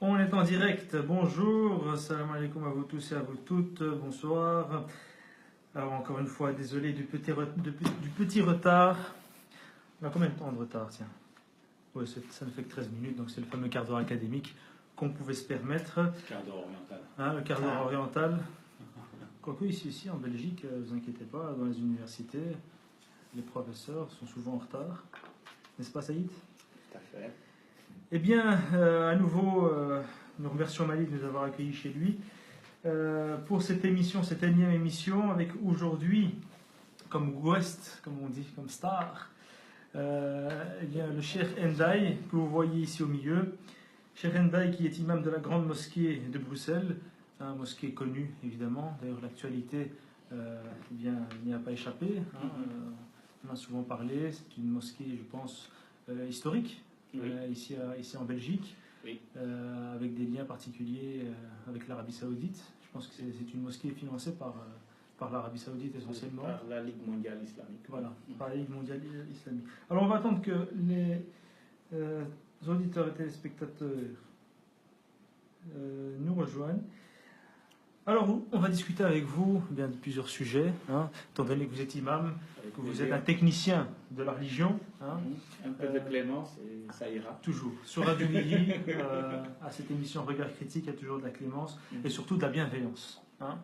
On est en direct, bonjour, salam alaikum à vous tous et à vous toutes, bonsoir. Alors encore une fois, désolé du petit retard. On a combien de temps de retard, tiens? Ouais, ça ne fait que 13 minutes, donc c'est le fameux quart d'heure académique qu'on pouvait se permettre. Quart d'heure oriental. Hein, le quart d'heure oriental. Quoique ici en Belgique, ne vous inquiétez pas, dans les universités, les professeurs sont souvent en retard. N'est-ce pas, Saïd? Tout à fait. Eh bien, à nouveau, nous remercions Malik de nous avoir accueillis chez lui pour cette émission, cette énième émission, avec aujourd'hui, comme guest, comme on dit, comme star, eh bien, le Cheikh Ndiaye, que vous voyez ici au milieu. Cheikh Ndiaye qui est imam de la grande mosquée de Bruxelles, une mosquée connue évidemment, d'ailleurs l'actualité eh bien, n'y a pas échappé, hein, on en a souvent parlé, c'est une mosquée, je pense, historique. Oui. Ici en Belgique, Oui. avec des liens particuliers avec l'Arabie Saoudite. Je pense que c'est une mosquée financée par l'Arabie Saoudite essentiellement. Par la Ligue mondiale islamique. Voilà, par la Ligue mondiale islamique. Alors on va attendre que les auditeurs et téléspectateurs nous rejoignent. Alors on va discuter avec vous bien de plusieurs sujets, hein, étant donné que vous êtes imam, que vous êtes un technicien de la religion. Hein, un peu de clémence et ça ira. Toujours. Sur Radio Midi, à cette émission Regard Critique, il y a toujours de la clémence et surtout de la bienveillance. Hein.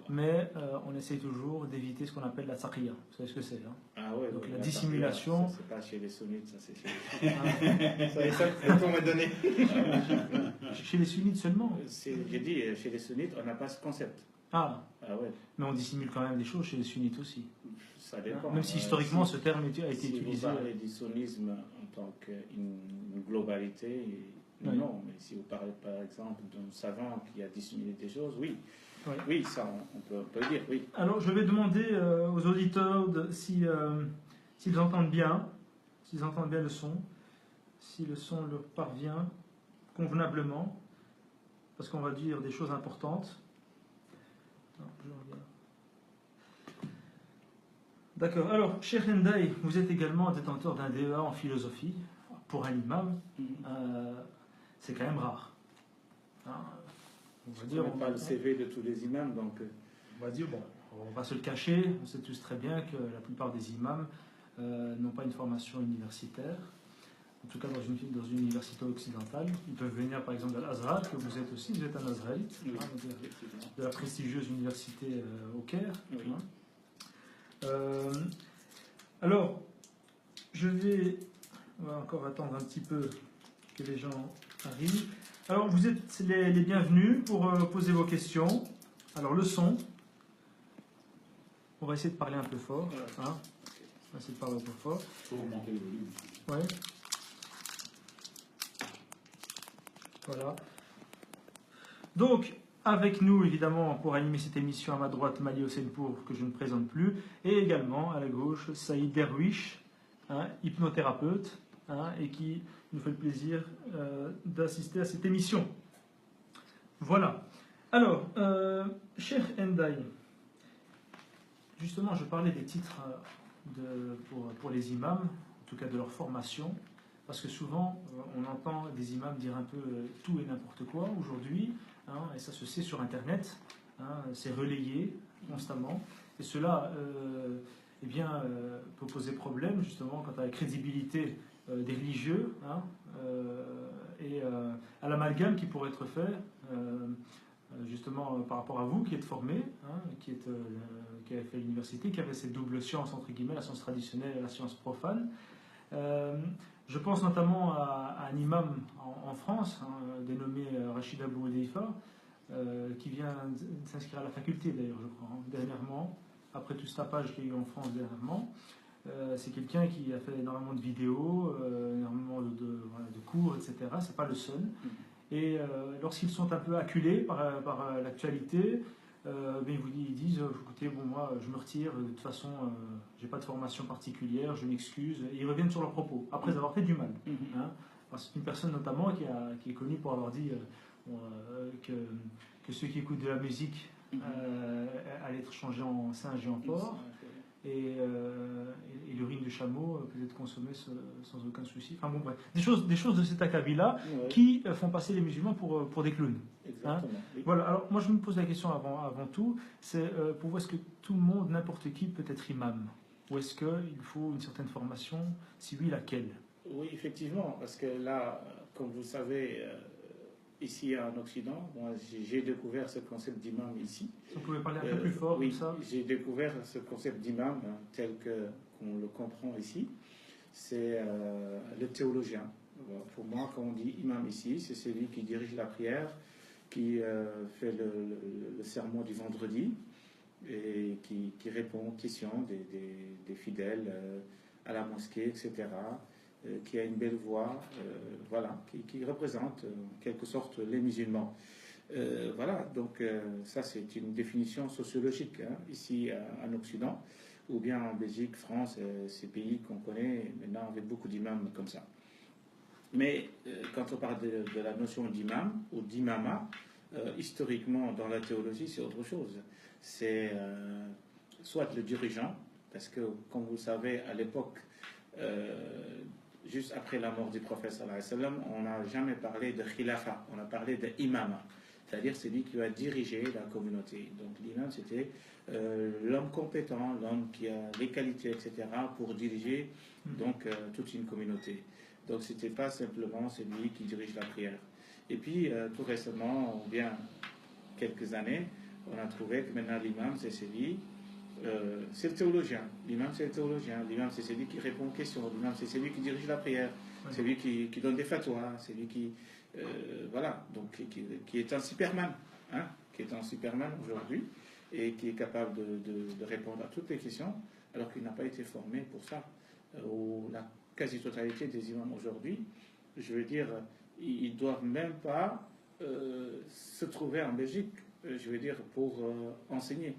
Mais on essaye toujours d'éviter ce qu'on appelle la taqiyya. Vous savez ce que c'est, hein? Ah ouais, donc ouais, la dissimulation. Ça, c'est pas chez les sunnites, ça c'est chez les sunnites. Ça pour me donner. Chez les sunnites seulement. J'ai dit, chez les sunnites, on n'a pas ce concept. Ah ouais. Mais on dissimule quand même des choses chez les sunnites aussi. Ça dépend. Même si historiquement ce terme a été utilisé. Si vous parlez du sunnisme en tant qu'une globalité, oui. Non. Mais si vous parlez par exemple d'un savant qui a dissimulé des choses, oui. Oui, oui, ça on peut le dire, oui. Alors je vais demander aux auditeurs s'ils entendent bien, le son, si le son leur parvient convenablement, parce qu'on va dire des choses importantes. Non, je regarde. D'accord. Alors, Cheikh Ndiaye, vous êtes également détenteur d'un DEA en philosophie pour un imam. C'est quand même rare. Hein, on va dire, pas le CV de tous les imams, donc. On va dire, bon, on va se le cacher. On sait tous très bien que la plupart des imams n'ont pas une formation universitaire. En tout cas, dans une université occidentale. Ils peuvent venir, par exemple, de l'Azhar, que vous êtes aussi. Vous êtes un Azharite, oui, hein, de la prestigieuse université au Caire. Oui. Hein. Alors, on va encore attendre un petit peu que les gens arrivent. Alors, vous êtes les bienvenus pour poser vos questions. Alors, le son. On va essayer de parler un peu fort. Hein. On va essayer de parler un peu fort. Il faut augmenter le volume. Ouais. Voilà. Donc, avec nous, évidemment, pour animer cette émission, à ma droite, Mali Hossein-Pour, que je ne présente plus, et également à la gauche, Saïd Derwish, hein, hypnothérapeute, hein, et qui nous fait le plaisir d'assister à cette émission. Voilà. Alors, Cheikh Ndiaye, justement, je parlais des titres pour les imams, en tout cas de leur formation. Parce que souvent, on entend des imams dire un peu tout et n'importe quoi aujourd'hui, hein, et ça se sait sur Internet, hein, c'est relayé constamment, et cela eh bien, peut poser problème justement quant à la crédibilité des religieux, hein, et à l'amalgame qui pourrait être fait justement par rapport à vous qui êtes formé, hein, qui avez fait l'université, qui avait cette double science entre guillemets, la science traditionnelle et la science profane. Je pense notamment à un imam en France, hein, dénommé Rachid Abou Hudeifa, qui vient s'inscrire à la faculté d'ailleurs, je crois, hein, dernièrement, après tout ce tapage qu'il y a eu en France dernièrement. C'est quelqu'un qui a fait énormément de vidéos, énormément de cours, etc. C'est pas le seul. Et lorsqu'ils sont un peu acculés par l'actualité, ils disent écoutez, bon, moi je me retire, de toute façon j'ai pas de formation particulière, je m'excuse, et ils reviennent sur leurs propos après avoir fait du mal. Hein. C'est une personne notamment qui est connue pour avoir dit que ceux qui écoutent de la musique allaient être changés en singes et en porcs, et l'urine de chameau peut être consommée sans aucun souci. Enfin bon, bref. Des choses de cet acabit-là qui font passer les musulmans pour des clowns. Exactement. Oui. Voilà, alors moi je me pose la question avant tout, c'est pour vous, est-ce que tout le monde, n'importe qui peut être imam? Ou est-ce qu'il faut une certaine formation? Si oui, laquelle? Oui, effectivement, parce que là, comme vous savez, ici en Occident, moi j'ai découvert ce concept d'imam ici. Vous pouvez parler un peu plus fort oui, comme ça? J'ai découvert ce concept d'imam tel qu'on le comprend ici. C'est le théologien. Pour moi, quand on dit imam ici, c'est celui qui dirige la prière, qui fait le sermon du vendredi et qui répond aux questions des fidèles à la mosquée, etc., qui a une belle voix, voilà, qui représente en quelque sorte les musulmans. Voilà, donc ça c'est une définition sociologique ici en Occident, ou bien en Belgique, France, ces pays qu'on connaît maintenant avec beaucoup d'imams comme ça. Mais quand on parle de la notion d'imam ou d'imama, historiquement dans la théologie c'est autre chose. C'est soit le dirigeant, parce que comme vous le savez à l'époque, juste après la mort du prophète sallallahu alayhi wa sallam, on n'a jamais parlé de khilafa, on a parlé d'imama, c'est-à-dire celui qui va diriger la communauté. Donc l'imam c'était l'homme compétent, l'homme qui a les qualités, etc., pour diriger donc toute une communauté. Donc c'était pas simplement celui qui dirige la prière. Et puis tout récemment, ou bien quelques années, on a trouvé que maintenant l'imam c'est celui, c'est le théologien. L'imam c'est le théologien. L'imam c'est celui qui répond aux questions. L'imam c'est celui qui dirige la prière. C'est lui qui donne des fatwas. C'est lui qui voilà, donc qui est un superman, qui est un superman aujourd'hui et qui est capable de répondre à toutes les questions, alors qu'il n'a pas été formé pour ça. La quasi-totalité des imams aujourd'hui, je veux dire, ils doivent même pas se trouver en Belgique, je veux dire, pour enseigner.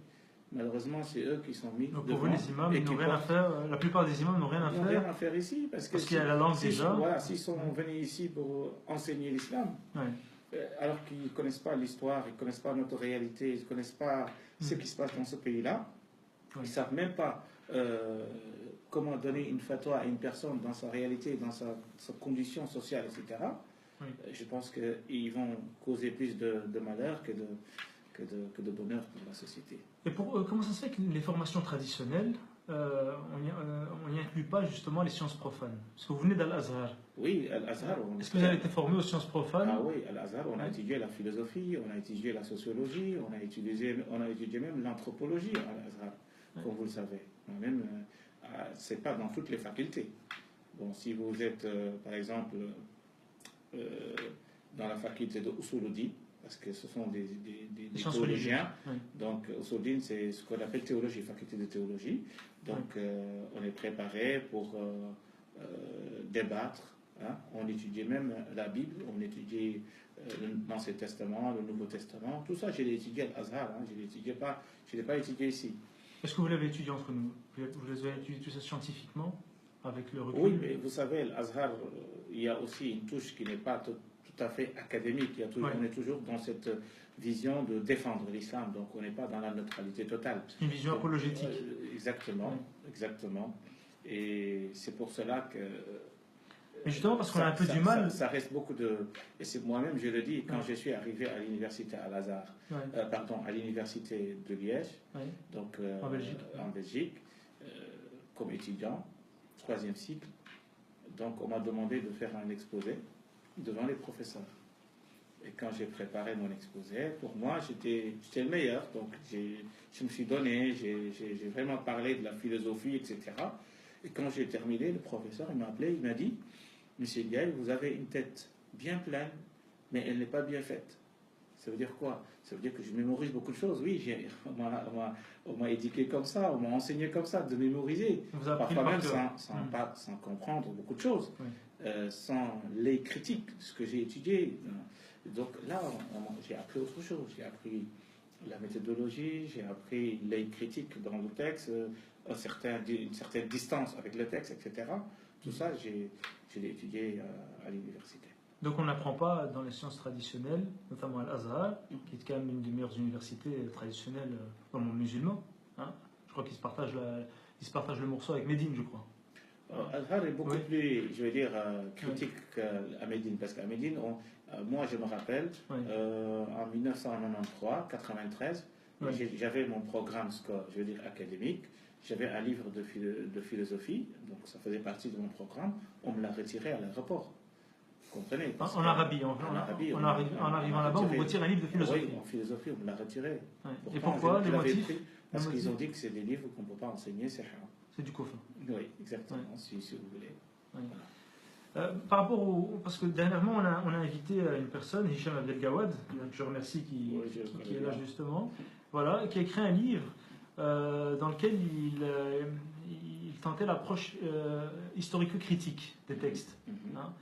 Malheureusement, c'est eux qui sont mis. Donc pour vous, les imams n'ont rien à faire. La plupart des imams n'ont rien à faire. Rien à faire ici, parce qu'il y a la langue déjà. Voilà, s'ils sont venus ici pour enseigner l'islam, alors qu'ils ne connaissent pas l'histoire, ils ne connaissent pas notre réalité, ils ne connaissent pas ce qui se passe dans ce pays-là, ils ne savent même pas comment donner une fatwa à une personne dans sa réalité, dans sa condition sociale, etc. Je pense qu'ils vont causer plus de malheur que de bonheur pour la société. Et comment ça se fait que les formations traditionnelles, on n'y inclut pas justement les sciences profanes? Parce que vous venez d'Al-Azhar. Oui, Al-Azhar. Est-ce que vous avez été formé aux sciences profanes? Ah oui, Al-Azhar, on a étudié la philosophie, on a étudié la sociologie, on a étudié même l'anthropologie à Al-Azhar, comme vous le savez. Même, c'est pas dans toutes les facultés. Bon, si vous êtes, par exemple, dans la faculté de Usuluddin, parce que ce sont des théologiens. Donc, Usuluddin, c'est ce qu'on appelle théologie, faculté de théologie. Donc, on est préparé pour débattre. On étudiait même la Bible, on étudiait l'Ancien Testament, le Nouveau Testament. Tout ça, je l'ai étudié à l'Azhar. Je l'ai pas étudié ici. Est-ce que vous l'avez étudié entre nous? Vous avez étudié tout ça scientifiquement, avec le recul? Oui, mais vous savez, l'Azhar, il y a aussi une touche qui n'est pas tout à fait académique. On est toujours dans cette vision de défendre l'islam, donc on n'est pas dans la neutralité totale. C'est une vision apologétique. Exactement. Et c'est pour cela que... Mais justement, parce qu'on a un peu du mal... Ça reste beaucoup de... Et c'est moi-même, je le dis, quand je suis arrivé à l'université Al-Azhar, à l'université de Liège, donc en Belgique, comme étudiant, 3e cycle, donc on m'a demandé de faire un exposé devant les professeurs. Et quand j'ai préparé mon exposé, pour moi, j'étais le meilleur. Donc, je me suis donné, j'ai vraiment parlé de la philosophie, etc. Et quand j'ai terminé, le professeur, il m'a appelé, il m'a dit, Monsieur Ndiaye, vous avez une tête bien pleine, mais elle n'est pas bien faite. Ça veut dire quoi? Ça veut dire que je mémorise beaucoup de choses. Oui, on m'a éduqué comme ça, on m'a enseigné comme ça, de mémoriser. Parfois même sans comprendre beaucoup de choses. Sans les critiques, ce que j'ai étudié. Donc là, j'ai appris autre chose. J'ai appris la méthodologie, j'ai appris les critiques dans le texte, une certaine distance avec le texte, etc. Tout ça, je l'ai étudié à l'université. Donc on n'apprend pas dans les sciences traditionnelles, notamment à l'Azhar, qui est quand même une des meilleures universités traditionnelles dans le monde musulman. Je crois qu'ils se partagent il se partage le morceau avec Médine, je crois. Azhar est beaucoup plus, je veux dire, critique qu'à Médine, parce qu'à Médine, moi je me rappelle, en 1993, j'avais mon programme, je veux dire, académique, j'avais un livre de philosophie, donc ça faisait partie de mon programme, on me l'a retiré à l'aéroport. Vous comprenez? En Arabie, en arrivant là-bas, on vous retire un livre de philosophie. Oui, en philosophie, on me l'a retiré. Et pourquoi? Les motifs? Parce qu'ils ont dit que c'est des livres qu'on ne peut pas enseigner, c'est haram. C'est du kufr. Oui, exactement, si vous voulez. Voilà. Par rapport au... Parce que dernièrement, on a invité une personne, Hicham Abdelgawad, que je remercie, qui est là justement, voilà, qui a écrit un livre dans lequel il tentait l'approche historico-critique des textes. Hein.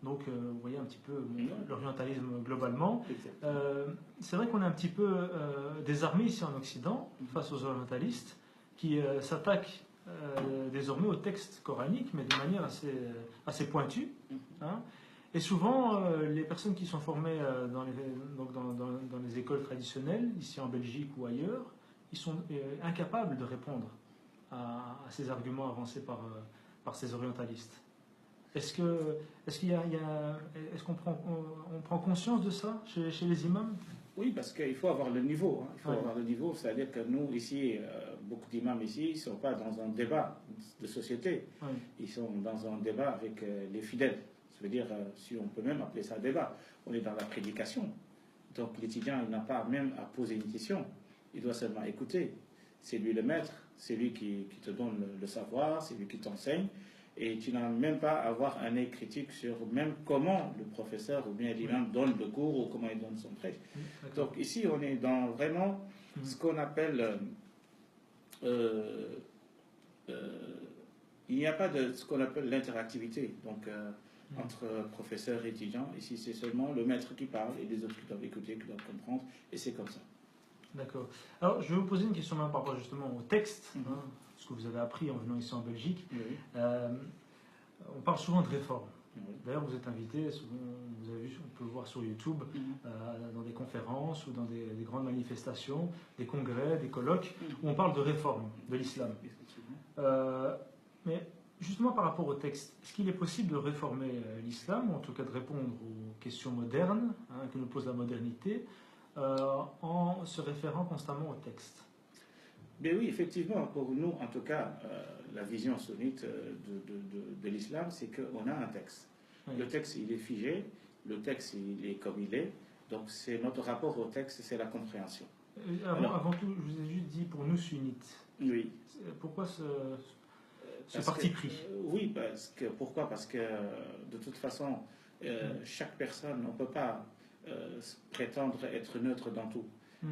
Donc, vous voyez un petit peu l'orientalisme globalement. C'est vrai qu'on est un petit peu désarmé ici en Occident face aux orientalistes qui s'attaquent désormais au texte coranique, mais de manière assez pointue. Hein. Et souvent, les personnes qui sont formées dans les écoles traditionnelles, ici en Belgique ou ailleurs, ils sont incapables de répondre à ces arguments avancés par ces orientalistes. Est-ce qu'on prend conscience de ça chez les imams? Oui, parce qu'il faut avoir le niveau. Hein. Il faut avoir le niveau, c'est-à-dire que nous, ici, beaucoup d'imams ici, ils ne sont pas dans un débat de société. Ils sont dans un débat avec les fidèles. Ça veut dire, si on peut même appeler ça débat, on est dans la prédication. Donc l'étudiant, il n'a pas même à poser une question. Il doit seulement écouter. C'est lui le maître, c'est lui qui te donne le savoir, c'est lui qui t'enseigne. Et tu n'as même pas à avoir un œil critique sur même comment le professeur ou bien l'imam donne le cours ou comment il donne son prêche. Donc ici, on est dans vraiment ce qu'on appelle... il n'y a pas de ce qu'on appelle l'interactivité. Donc entre professeur et étudiant, ici c'est seulement le maître qui parle et les autres qui doivent écouter, qui doivent comprendre. Et c'est comme ça. D'accord. Alors, je vais vous poser une question par rapport justement au texte, ce que vous avez appris en venant ici en Belgique. On parle souvent de réforme. D'ailleurs, vous êtes invité, vous avez vu, on peut le voir sur YouTube, dans des conférences ou dans des grandes manifestations, des congrès, des colloques, où on parle de réforme de l'islam. Mais justement par rapport au texte, est-ce qu'il est possible de réformer l'islam, ou en tout cas de répondre aux questions modernes que nous pose la modernité, en se référant constamment au texte? Mais oui, effectivement, pour nous, en tout cas, la vision sunnite de l'islam, c'est qu'on a un texte. Le texte, il est figé, le texte, il est comme il est, donc c'est notre rapport au texte, c'est la compréhension. Avant tout, je vous ai juste dit pour nous sunnites. Oui. Pourquoi ce parti pris? Oui, pourquoi? Parce que de toute façon, chaque personne, on ne peut pas prétendre être neutre dans tout.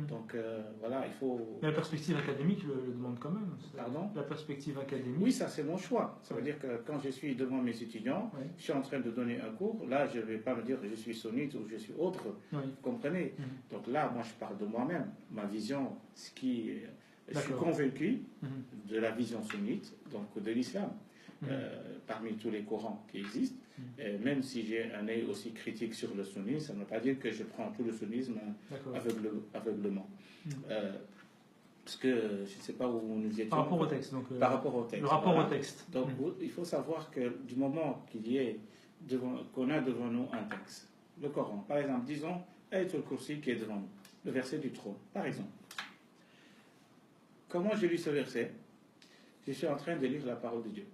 Donc voilà, il faut... Mais la perspective académique le demande quand même. Pardon? La perspective académique. Oui, ça c'est mon choix. Ça veut dire que quand je suis devant mes étudiants, je suis en train de donner un cours, là je ne vais pas me dire que je suis sunnite ou je suis autre. Vous comprenez? Donc là, moi je parle de moi-même, ma vision, je suis convaincu de la vision sunnite, donc de l'islam, parmi tous les courants qui existent. Et même si j'ai un œil aussi critique sur le sunnisme, ça ne veut pas dire que je prends tout le sunnisme aveuglement. Parce que je ne sais pas où nous étions. Par rapport au texte. Donc, par rapport au texte. Le rapport au texte. Donc il faut savoir que du moment qu'on a devant nous un texte, le Coran, par exemple, disons, Ayatul Kursi qui est devant nous, le verset du trône, par exemple. Comment je lis ce verset? Je suis en train de lire la parole de Dieu.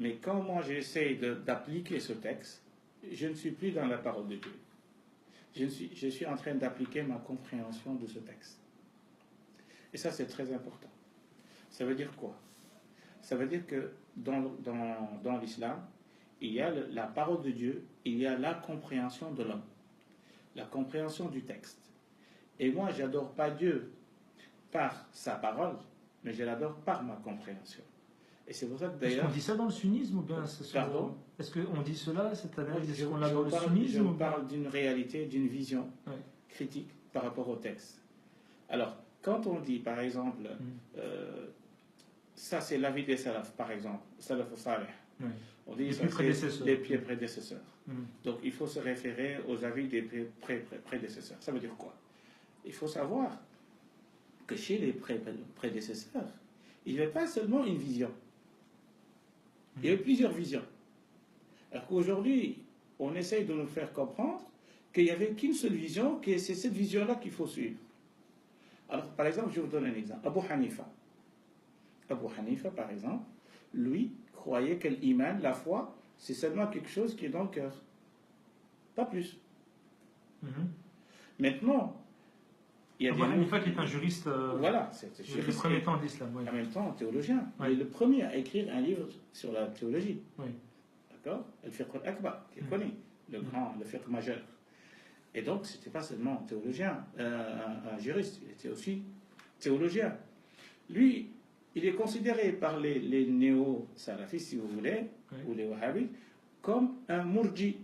Mais quand moi j'essaie d'appliquer ce texte, je ne suis plus dans la parole de Dieu. Je suis en train d'appliquer ma compréhension de ce texte. Et ça, c'est très important. Ça veut dire quoi? Ça veut dire que dans l'islam, il y a la parole de Dieu, il y a la compréhension de l'homme, la compréhension du texte. Et moi, j'adore pas Dieu par sa parole, mais je l'adore par ma compréhension. Et c'est pour ça que d'ailleurs... Est-ce qu'on dit ça dans le sunnisme ou bien... Pardon? Est-ce qu'on dit cela, c'est-à-dire qu'on a dans le sunnisme? Je parle d'une réalité, d'une vision critique par rapport au texte. Alors, quand on dit, par exemple, ça c'est l'avis des salafs, par exemple, salaf salih, on dit les pieds prédécesseurs. Donc, il faut se référer aux avis des prédécesseurs. Ça veut dire quoi? Il faut savoir que chez les prédécesseurs, il n'y avait pas seulement une vision. Il y avait plusieurs visions. Alors qu'aujourd'hui, on essaye de nous faire comprendre qu'il n'y avait qu'une seule vision, que c'est cette vision-là qu'il faut suivre. Alors, par exemple, je vous donne un exemple. Abu Hanifa. Abu Hanifa, par exemple, lui, croyait que l'iman, la foi, c'est seulement quelque chose qui est dans le cœur. Pas plus. Maintenant, il y a Abu Hanifa qui est un juriste. Voilà, c'est le premier temps de l'islam. En même temps, théologien. Il est le premier à écrire un livre sur la théologie. D'accord? Le fiqh al-akbar, qui est connu, le fiqh majeur. Et donc, ce n'était pas seulement un théologien, un juriste, il était aussi théologien. Lui, il est considéré par les néo-salafistes, si vous voulez, ou les wahhabites, comme un murji.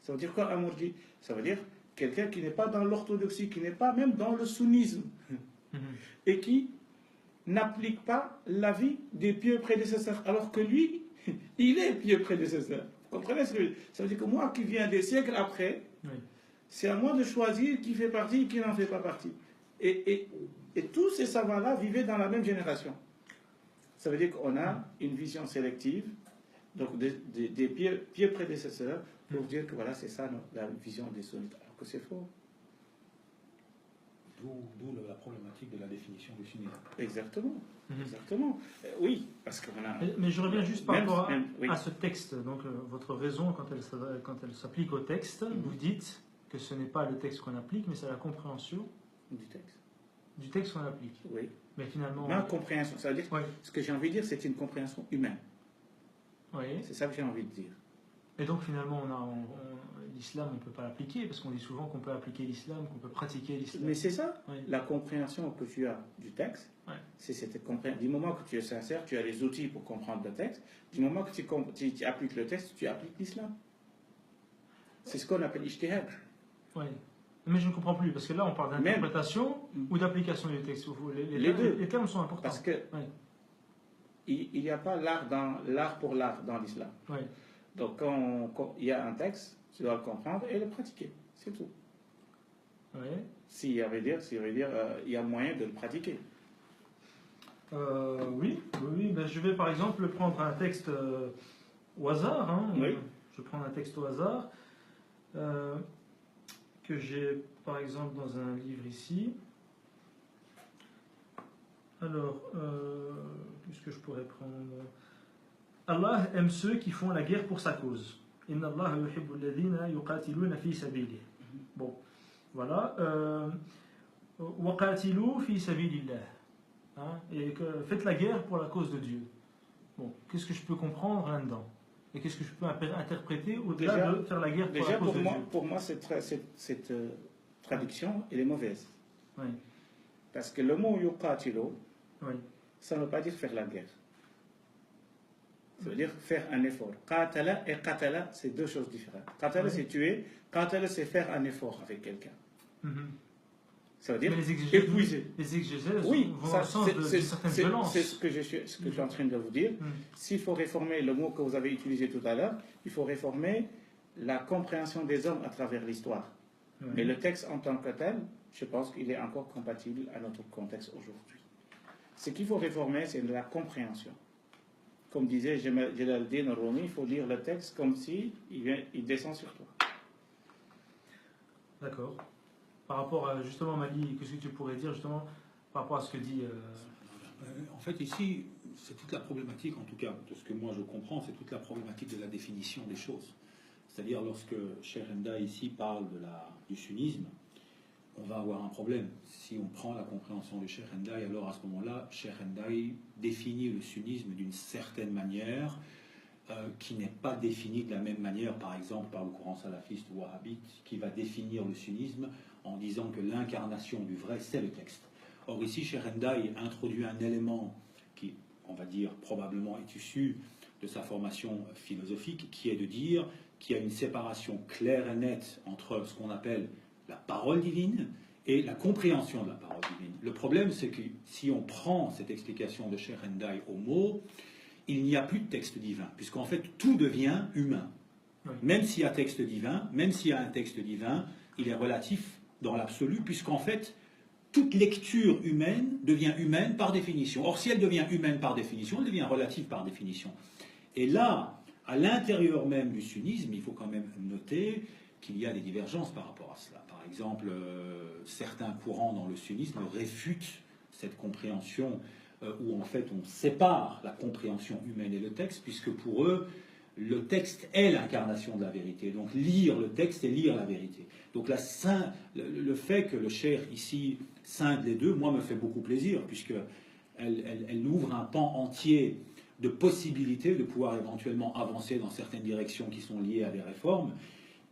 Ça veut dire quoi un murji? Ça veut dire quelqu'un qui n'est pas dans l'orthodoxie, qui n'est pas même dans le sunnisme, et qui n'applique pas l'avis des pieux prédécesseurs, alors que lui, il est pieux prédécesseur. Vous comprenez ce que je veux dire? Ça veut dire que moi qui viens des siècles après, c'est à moi de choisir qui fait partie et qui n'en fait pas partie. Et tous ces savants-là vivaient dans la même génération. Ça veut dire qu'on a une vision sélective, donc des pieux prédécesseurs, pour dire que voilà, c'est ça la vision des sunnites, alors que c'est faux. D'où la problématique de la définition du sunnisme. Exactement. Exactement. Oui, parce qu'on a... Mais je reviens juste par rapport à ce texte. Donc, votre raison, quand elle s'applique au texte, vous dites que ce n'est pas le texte qu'on applique, mais c'est la compréhension du texte. Du texte qu'on applique. Oui. Mais finalement... Ma compréhension, ça veut dire... Ce que j'ai envie de dire, c'est une compréhension humaine. Oui. C'est ça que j'ai envie de dire. Et donc finalement, l'islam, on ne peut pas l'appliquer, parce qu'on dit souvent qu'on peut appliquer l'islam, qu'on peut pratiquer l'islam. Mais c'est ça, la compréhension que tu as du texte, c'est cette compréhension. Du moment que tu es sincère, tu as les outils pour comprendre le texte. Du moment que tu appliques le texte, tu appliques l'islam. C'est ce qu'on appelle ijtihad. Oui. Mais je ne comprends plus, parce que là, on parle d'interprétation ou d'application du texte. Les termes sont importants. Parce que il n'y a pas l'art pour l'art dans l'islam. Oui. Donc, quand il y a un texte, tu dois le comprendre et le pratiquer. C'est tout. Oui. S'il y a moyen de le pratiquer. Oui. Ben, je vais par exemple prendre un texte au hasard. Oui. Je prends un texte au hasard que j'ai par exemple dans un livre ici. Alors, qu'est-ce que je pourrais prendre? Allah aime ceux qui font la guerre pour sa cause. Inna Allah yuhibbu alladhina yuqatiluna fi sabilihi. Bon, voilà. Waqatilu fi sabilillah. Et faites la guerre pour la cause de Dieu. Bon, qu'est-ce que je peux comprendre là-dedans? Et qu'est-ce que je peux interpréter au-delà de faire la guerre pour la cause de Dieu? Pour moi, cette traduction, elle est mauvaise. Oui. Parce que le mot yuqatilu, ça ne veut pas dire faire la guerre. Ça veut dire faire un effort. Qatala et qatala, c'est deux choses différentes. Qatala, c'est tuer. Qatala, c'est faire un effort avec quelqu'un. Ça veut dire épuiser. Les exégèses vont dans le sens de certaines violences. C'est ce que je suis en train de vous dire. S'il faut réformer le mot que vous avez utilisé tout à l'heure, il faut réformer la compréhension des hommes à travers l'histoire. Mais le texte en tant que tel, je pense qu'il est encore compatible à notre contexte aujourd'hui. Ce qu'il faut réformer, c'est la compréhension. Comme disait Jalaluddin Rumi, il faut lire le texte comme si il descend sur toi. D'accord. Par rapport à, justement, Mali, qu'est-ce que tu pourrais dire justement par rapport à ce que dit... En fait, ici, c'est toute la problématique, en tout cas, de ce que moi je comprends, c'est toute la problématique de la définition des choses. C'est-à-dire, lorsque Cheikh Enda ici parle du sunnisme, on va avoir un problème. Si on prend la compréhension de Cheikh Hendaye, alors à ce moment-là, Cheikh Hendaye définit le sunnisme d'une certaine manière qui n'est pas définie de la même manière, par exemple, par le courant salafiste ou wahhabite, qui va définir le sunnisme en disant que l'incarnation du vrai, c'est le texte. Or ici, Cheikh Hendaye introduit un élément qui, on va dire, probablement est issu de sa formation philosophique, qui est de dire qu'il y a une séparation claire et nette entre ce qu'on appelle la parole divine et la compréhension de la parole divine. Le problème, c'est que si on prend cette explication de Cheikh Hendaye au mot, il n'y a plus de texte divin, puisqu'en fait, tout devient humain. Oui. Même s'il y a un texte divin, il est relatif dans l'absolu, puisqu'en fait, toute lecture humaine devient humaine par définition. Or, si elle devient humaine par définition, elle devient relative par définition. Et là, à l'intérieur même du sunnisme, il faut quand même noter qu'il y a des divergences par rapport à cela. Par exemple, certains courants dans le sunnisme réfutent cette compréhension où en fait on sépare la compréhension humaine et le texte, puisque pour eux, le texte est l'incarnation de la vérité. Donc lire le texte et lire la vérité. Donc le fait que le cheikh ici scinde les deux, moi, me fait beaucoup plaisir, puisque elle ouvre un pan entier de possibilités de pouvoir éventuellement avancer dans certaines directions qui sont liées à des réformes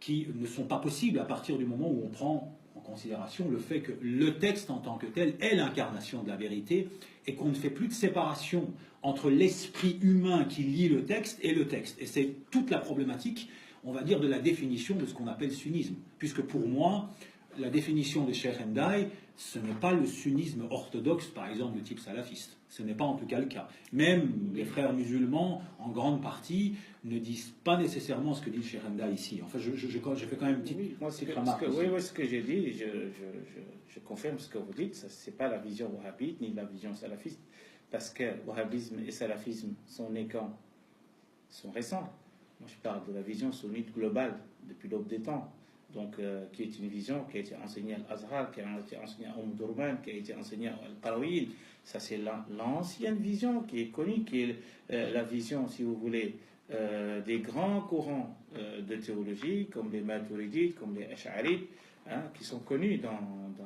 qui ne sont pas possibles à partir du moment où on prend en considération le fait que le texte en tant que tel est l'incarnation de la vérité et qu'on ne fait plus de séparation entre l'esprit humain qui lit le texte et le texte. Et c'est toute la problématique, on va dire, de la définition de ce qu'on appelle sunnisme. Puisque pour moi, la définition de Cheikh Hendaye, ce n'est pas le sunnisme orthodoxe, par exemple, de type salafiste. Ce n'est pas en tout cas le cas. Même les frères musulmans, en grande partie, ne disent pas nécessairement ce que dit Cheikh Hendaye ici. Enfin, je fais quand même une petite remarque. Oui, ce que j'ai dit, je confirme ce que vous dites. Ce n'est pas la vision wahhabite ni la vision salafiste. Parce que wahhabisme et salafisme sont nés quand? Sont récents. Moi, je parle de la vision sunnite globale depuis l'aube des temps. Donc, qui est une vision qui a été enseignée à l'Azhar, qui a été enseignée à Durban, qui a été enseignée à Al-Qarawil. Ça, c'est l'ancienne vision qui est connue, qui est la vision, si vous voulez, des grands courants de théologie, comme les Maturidites, comme les Ash'arites, hein, qui sont connus dans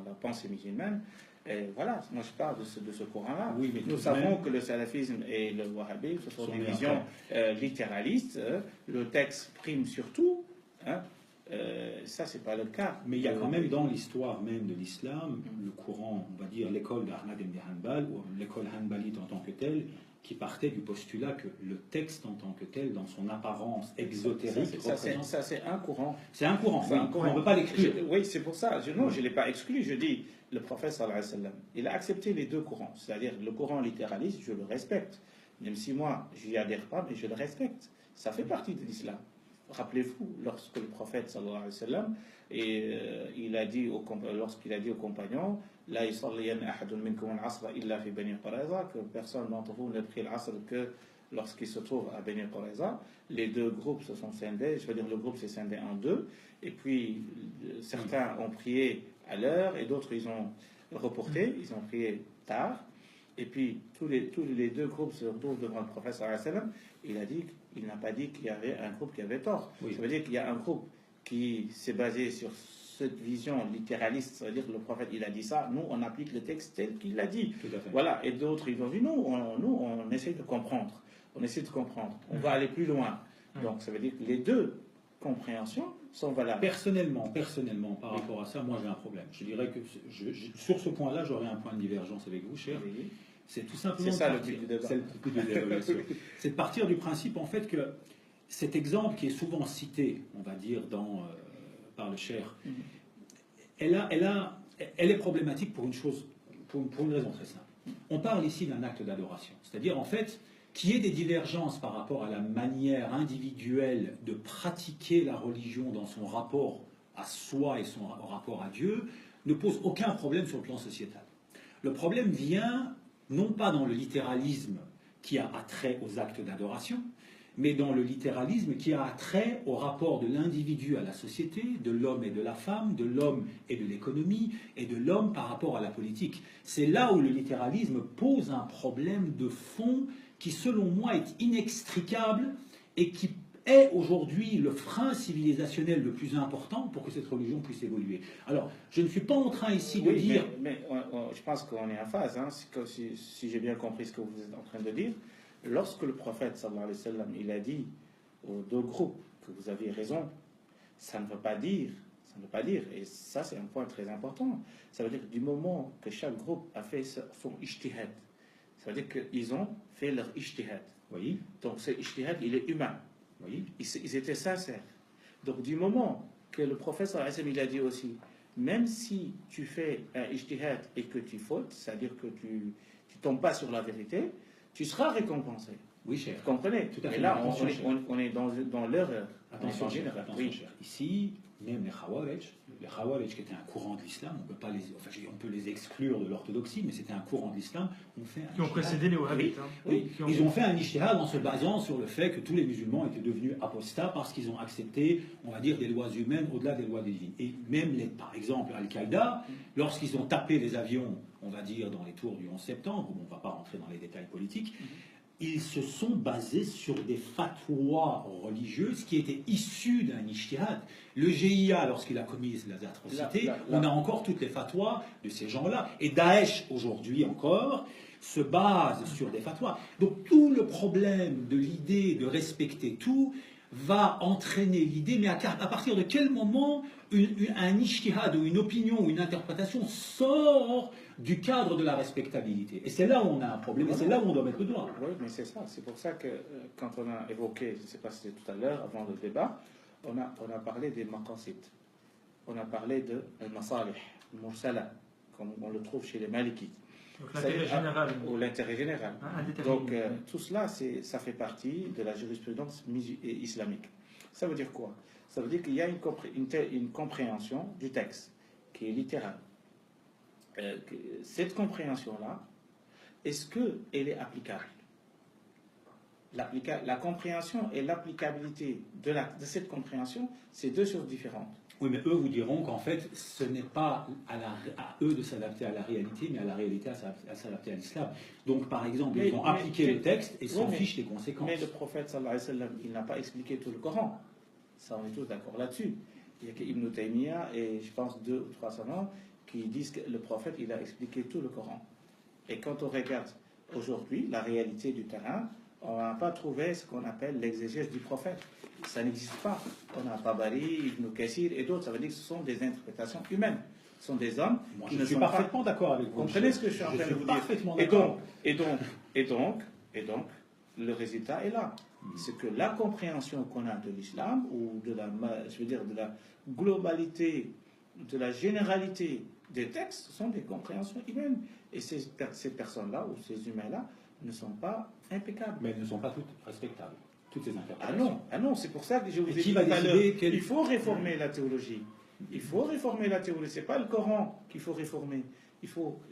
la pensée musulmane. Et voilà, moi je parle de ce courant-là. Oui, mais nous savons que le salafisme et le wahhabisme, ce sont des visions littéralistes. Le texte prime surtout. Hein. Ça, c'est pas le cas. Mais il y a quand même dans l'histoire même de l'islam le courant, on va dire l'école d'Ahmad ibn Hanbal ou l'école hanbalite en tant que telle, qui partait du postulat que le texte en tant que tel, dans son apparence exotérique, ça c'est un courant. C'est un courant. Oui, on ne veut pas l'exclure. Oui, c'est pour ça. Non, je ne l'ai pas exclu. Je dis, le prophète sallallahu alayhi wa sallam, il a accepté les deux courants. C'est-à-dire le courant littéraliste, je le respecte. Même si moi, je n'y adhère pas, mais je le respecte. Ça fait partie de l'islam. Rappelez-vous, lorsque le prophète sallallahu alayhi wa sallam, lorsqu'il a dit aux compagnons, La yusalliyanna ahadun minkum al-asra illa fi Bani Qurayza, que personne d'entre vous ne prie l'asr que lorsqu'il se trouve à Bani Qurayza. Les deux groupes se sont scindés, je veux dire le groupe s'est scindé en deux, et puis certains ont prié à l'heure et d'autres ils ont reporté, ils ont prié tard, et puis tous les deux groupes se retrouvent devant le prophète sallallahu alayhi wa sallam. Il n'a pas dit qu'il y avait un groupe qui avait tort. Oui. Ça veut dire qu'il y a un groupe qui s'est basé sur cette vision littéraliste, c'est-à-dire que le prophète il a dit ça, nous on applique le texte tel qu'il l'a dit. Voilà, et d'autres ils ont dit nous on essaie de comprendre, on va aller plus loin. Donc ça veut dire que les deux compréhensions sont valables. Personnellement, par rapport à ça, moi j'ai un problème. Je dirais que sur ce point-là, j'aurais un point de divergence avec vous, cher. Oui. C'est tout simplement c'est ça le but du débat. C'est le but de l'évaluation. C'est de partir du principe en fait que cet exemple qui est souvent cité, on va dire, par le cheikh, elle est problématique pour une chose, pour une raison très simple. On parle ici d'un acte d'adoration, c'est-à-dire en fait qu'il y ait des divergences par rapport à la manière individuelle de pratiquer la religion dans son rapport à soi et son rapport à Dieu ne pose aucun problème sur le plan sociétal. Le problème vient non pas dans le littéralisme qui a attrait aux actes d'adoration, mais dans le littéralisme qui a attrait au rapport de l'individu à la société, de l'homme et de la femme, de l'homme et de l'économie, et de l'homme par rapport à la politique. C'est là où le littéralisme pose un problème de fond qui, selon moi, est inextricable et qui est aujourd'hui le frein civilisationnel le plus important pour que cette religion puisse évoluer. Alors, je ne suis pas en train ici de dire... Mais je pense qu'on est en phase, hein, si j'ai bien compris ce que vous êtes en train de dire. Lorsque le prophète, sallallahu alayhi wa sallam, il a dit aux deux groupes que vous avez raison, ça ne veut pas dire, et ça c'est un point très important, ça veut dire que du moment que chaque groupe a fait son ijtihad, ça veut dire qu'ils ont fait leur ijtihad. Oui. Donc ce ijtihad, il est humain. Oui. Ils étaient sincères. Donc du moment que le prophète sallallahu alayhi wa sallam, il a dit aussi, même si tu fais un ijtihad et que tu fautes, c'est-à-dire que tu tombes pas sur la vérité, tu seras récompensé. Oui, cher. Vous comprenez? Tout à fait. Et là, on est dans l'erreur. Attention, cher. Ici, même les Khawarij qui étaient un courant de l'islam, on peut les exclure de l'orthodoxie, mais c'était un courant de l'islam, qui ont précédé les Wahhabites. Ils ont fait un ijtihad en se basant sur le fait que tous les musulmans étaient devenus apostats parce qu'ils ont accepté, on va dire, des lois humaines au-delà des lois divines. Et même, par exemple, Al-Qaïda, lorsqu'ils ont tapé les avions, on va dire, dans les tours du 11 septembre, on ne va pas rentrer dans les détails politiques, ils se sont basés sur des fatwas religieuses qui étaient issues d'un ijtihad. Le GIA, lorsqu'il a commis les atrocités, on a encore toutes les fatwas de ces gens-là. Et Daesh, aujourd'hui encore, se base sur des fatwas. Donc tout le problème de l'idée de respecter tout va entraîner l'idée, mais à partir de quel moment un ijtihad ou une opinion ou une interprétation sort du cadre de la respectabilité. Et c'est là où on a un problème, et c'est là où on doit mettre le doigt. Oui, mais c'est ça. C'est pour ça que quand on a évoqué, je ne sais pas si c'était tout à l'heure, avant le débat, on a parlé des maqasid. On a parlé de al-masalih, al-mursala, comme on le trouve chez les malikites. Donc l'intérêt général. Ou l'intérêt général. Donc tout cela, ça fait partie de la jurisprudence islamique. Ça veut dire quoi? Ça veut dire qu'il y a une compréhension du texte qui est littérale. Cette compréhension-là, est-ce qu'elle est applicable? La compréhension et l'applicabilité de cette compréhension, c'est deux choses différentes. Oui, mais eux vous diront qu'en fait, ce n'est pas à eux de s'adapter à la réalité, mais à la réalité à s'adapter à l'islam. Donc, par exemple, ils vont appliquer le texte et s'en fichent des conséquences. Mais le prophète, sallallahu alayhi wa sallam, il n'a pas expliqué tout le Coran. Ça, on est tous d'accord là-dessus. Il y a Ibn Taymiyyah et je pense 2 ou 3 savants qui disent que le prophète, il a expliqué tout le Coran. Et quand on regarde aujourd'hui la réalité du terrain, on n'a pas trouvé ce qu'on appelle l'exégèse du prophète. Ça n'existe pas. On a Tabari, Ibn Kassir et d'autres. Ça veut dire que ce sont des interprétations humaines. Ce sont des hommes qui ne sont pas... Je suis parfaitement d'accord avec vous. Comprenez ce que je suis en train de vous dire. Et donc, le résultat est là. C'est que la compréhension qu'on a de l'islam, ou de la globalité, de la généralité des textes, ce sont des compréhensions humaines. Et ces personnes-là, ou ces humains-là, ne sont pas impeccables. Mais elles ne sont pas toutes respectables, toutes ces interprétations. Ah non, c'est pour ça que je vous ai dit tout à l'heure, il faut réformer la théologie. Il faut réformer la théologie. C'est pas le Coran qu'il faut réformer.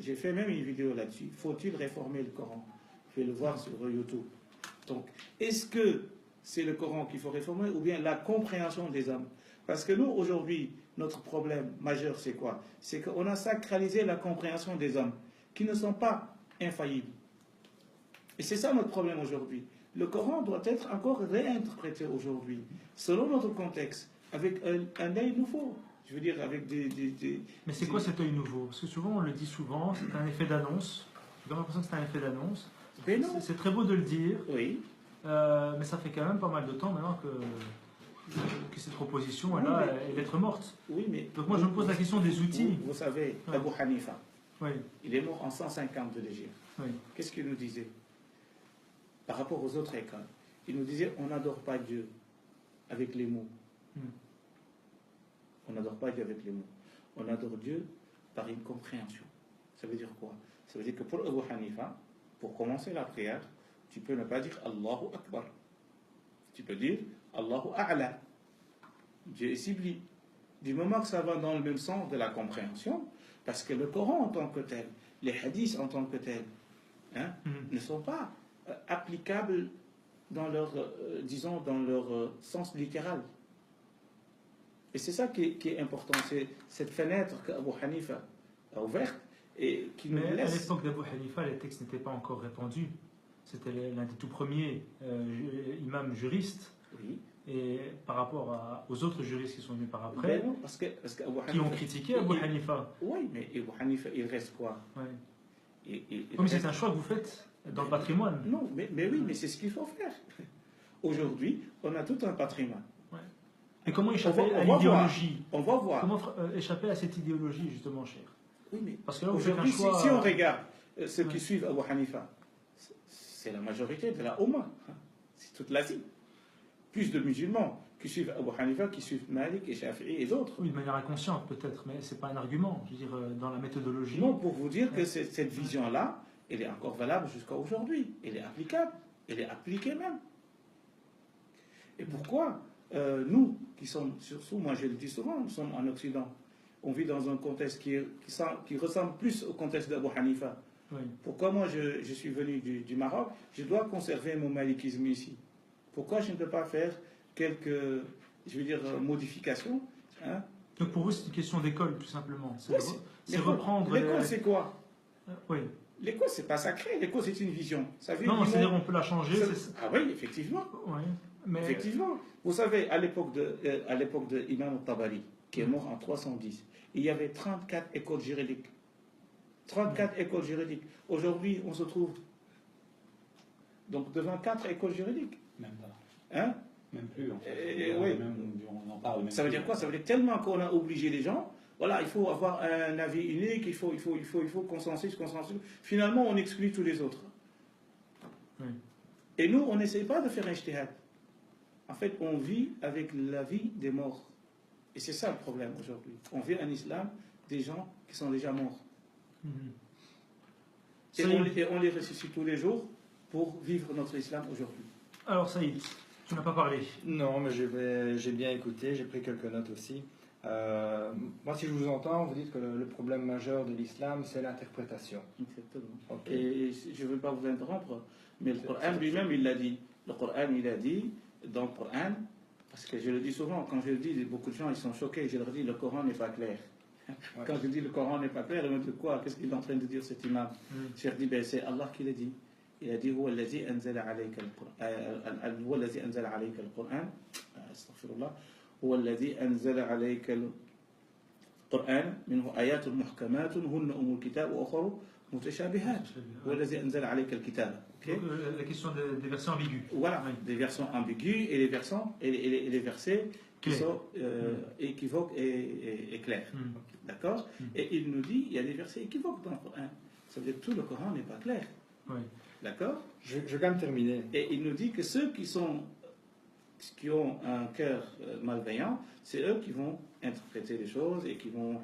J'ai fait même une vidéo là-dessus. Faut-il réformer le Coran? Je vais le voir sur YouTube. Donc, est-ce que c'est le Coran qu'il faut réformer ou bien la compréhension des hommes? Parce que nous, aujourd'hui, notre problème majeur, c'est quoi? C'est qu'on a sacralisé la compréhension des hommes, qui ne sont pas infaillibles. Et c'est ça notre problème aujourd'hui. Le Coran doit être encore réinterprété aujourd'hui, selon notre contexte, avec un œil nouveau. Je veux dire, avec Mais c'est quoi cet œil nouveau? Parce que souvent, on le dit souvent, c'est un effet d'annonce. J'ai l'impression que c'est un effet d'annonce. C'est très beau de le dire, oui. Mais ça fait quand même pas mal de temps maintenant que cette proposition elle est lettre morte. Oui, mais donc moi je me pose la question des outils. Vous savez, Abu Hanifa, oui. Il est mort en 150 de l'Hégire. Oui. Qu'est-ce qu'il nous disait par rapport aux autres écoles? Il nous disait on n'adore pas Dieu avec les mots. On n'adore pas Dieu avec les mots. On adore Dieu par une compréhension. Ça veut dire quoi? Ça veut dire que pour Abu Hanifa, pour commencer la prière, tu peux ne pas dire Allahu Akbar. Tu peux dire Allahu A'la. Dieu est sublime. Du moment que ça va dans le même sens de la compréhension, parce que le Coran en tant que tel, les hadiths en tant que tels, ne sont pas applicables dans leur, disons, dans leur sens littéral. Et c'est ça qui est important, c'est cette fenêtre qu'Abu Hanifa a ouverte et qui nous laisse... à l'époque d'Abu Hanifa, les textes n'étaient pas encore répandus. C'était l'un des tout premiers imams juristes. Oui. Et par rapport aux autres juristes qui sont venus par après, non, parce que qui ont critiqué Abu Hanifa. Oui, mais Abu Hanifa, il reste quoi? Comme c'est un choix que vous faites dans le patrimoine. Non, mais oui, mais c'est ce qu'il faut faire. Aujourd'hui, on a tout un patrimoine. Et comment échapper à l'idéologie? On va voir. Comment échapper à cette idéologie, justement, cher? Oui, mais parce que là, aujourd'hui, si on regarde ceux qui suivent Abu Hanifa, c'est la majorité de la Oumma. C'est toute l'Asie. Plus de musulmans qui suivent Abu Hanifa, qui suivent Malik et Shafi'i et d'autres. Oui, de manière inconsciente peut-être, mais ce n'est pas un argument, je veux dire, dans la méthodologie. Non, pour vous dire que cette vision-là, elle est encore valable jusqu'à aujourd'hui. Elle est applicable, elle est appliquée même. Et pourquoi nous, qui sommes, surtout, moi je le dis souvent, nous sommes en Occident. On vit dans un contexte qui ressemble plus au contexte d'Abu Hanifa. Oui. Pourquoi moi je suis venu du Maroc, je dois conserver mon malikisme ici. Pourquoi je ne peux pas faire quelques, je veux dire, modifications, hein? Donc pour vous, c'est une question d'école, tout simplement. C'est reprendre... L'école, c'est quoi? Oui. L'école, c'est pas sacré. L'école, c'est une vision. Non, c'est-à-dire on peut la changer. Ah oui, effectivement. Oui, mais... Effectivement. Vous savez, à l'époque de Imam al-Tabari, qui est mort en 310, il y avait 34 écoles juridiques. 34 écoles juridiques. Aujourd'hui, on se trouve donc devant 4 écoles juridiques. Même pas. Hein? Même plus, en fait. Oui. On en parle même ça veut plus. dire quoi? Ça veut dire tellement qu'on a obligé les gens. Voilà, il faut avoir un avis unique, il faut consensus. Finalement, on exclut tous les autres. Oui. Et nous, on n'essaye pas de faire un ijtihad. En fait, on vit avec la vie des morts. Et c'est ça le problème aujourd'hui. On vit en islam des gens qui sont déjà morts. Et on les ressuscite tous les jours pour vivre notre islam aujourd'hui. Alors Saïd, tu n'as pas parlé. Non, mais j'ai bien écouté, j'ai pris quelques notes aussi. Moi, si je vous entends, vous dites que le problème majeur de l'islam, c'est l'interprétation. Exactement. Okay. Et je ne veux pas vous interrompre, mais le Coran lui-même, il l'a dit. Le Coran, il a dit, dans le Coran, parce que je le dis souvent, quand je le dis, beaucoup de gens, ils sont choqués. Je leur dis, le Coran n'est pas clair. Ouais. Quand je dis le Coran n'est pas clair, ils me disent quoi? Qu'est-ce qu'il est en train de dire cet imam? Je leur dis, ben, c'est Allah qui l'a dit. Il a dit, هو الذي أنزل عليك القرآن هو الذي أنزل عليك القرآن استغفر الله هو الذي أنزل عليك القرآن منه آيات محكمات هن أم الكتاب وأخر متشابهات هو الذي أنزل عليك الكتاب. La question des versets ambigus. Voilà, oui. Des versets ambigus et les versets qui sont équivoques et clairs. D'accord? Et il nous dit, il y a des versets équivoques dans le Coran. Ça veut dire que tout le Coran n'est pas clair. Oui. D'accord? Je vais quand même terminer. Et il nous dit que ceux qui ont un cœur malveillant, c'est eux qui vont interpréter les choses et qui vont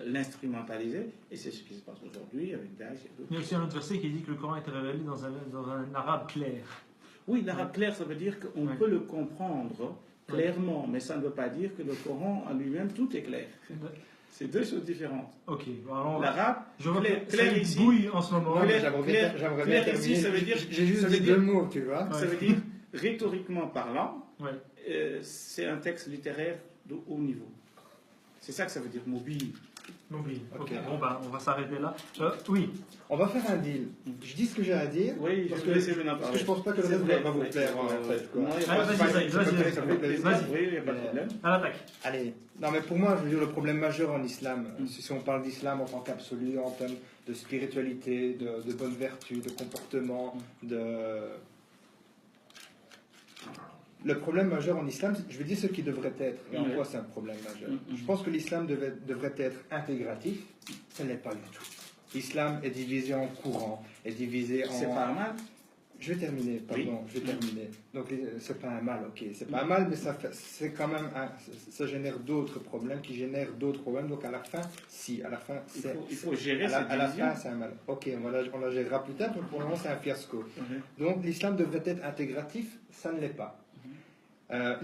l'instrumentaliser. Et c'est ce qui se passe aujourd'hui avec Daesh et d'autres. Il y a aussi un autre verset qui dit que le Coran est révélé dans un arabe clair. Oui, l'arabe clair, ça veut dire qu'on peut le comprendre clairement, mais ça ne veut pas dire que le Coran en lui-même, tout est clair. C'est deux choses différentes. Ok. Alors, l'arabe, je vois clair ici. Bouille en ce moment. J'aimerais bien terminer. Ici, ça veut dire. J'ai juste dit deux mots, tu vois. Ça veut dire, rhétoriquement parlant, c'est un texte littéraire de haut niveau. C'est ça que ça veut dire, mobile. Mobile. Ok. Bon, ben, on va s'arrêter là. Oui. On va faire un deal. Je dis ce que j'ai à dire. Oui, parce que je pense pas que le reste va vous plaire en fait. Vas-y. Oui, il n'y a pas de problème. À l'attaque. Allez. Non, mais pour moi, je veux dire, le problème majeur en islam, si on parle d'islam en tant qu'absolu, en termes de spiritualité, de bonne vertu, de comportement, Le problème majeur en islam, je vais dire ce qui devrait être, et en quoi c'est un problème majeur. Je pense que l'islam devrait être intégratif, ce n'est pas du tout. L'islam est divisé en courants, est divisé en... C'est pas un mal. Je vais terminer, pardon, je vais terminer. Donc, c'est pas un mal, ok, c'est pas un mal, mais c'est quand même, ça génère d'autres problèmes, qui génèrent d'autres problèmes, donc à la fin, c'est... Il faut gérer cette à la fin, c'est un mal. Ok, on la gérera plus tard, mais pour le moment, c'est un fiasco. Donc, l'islam devrait être intégratif, ça ne l'est pas.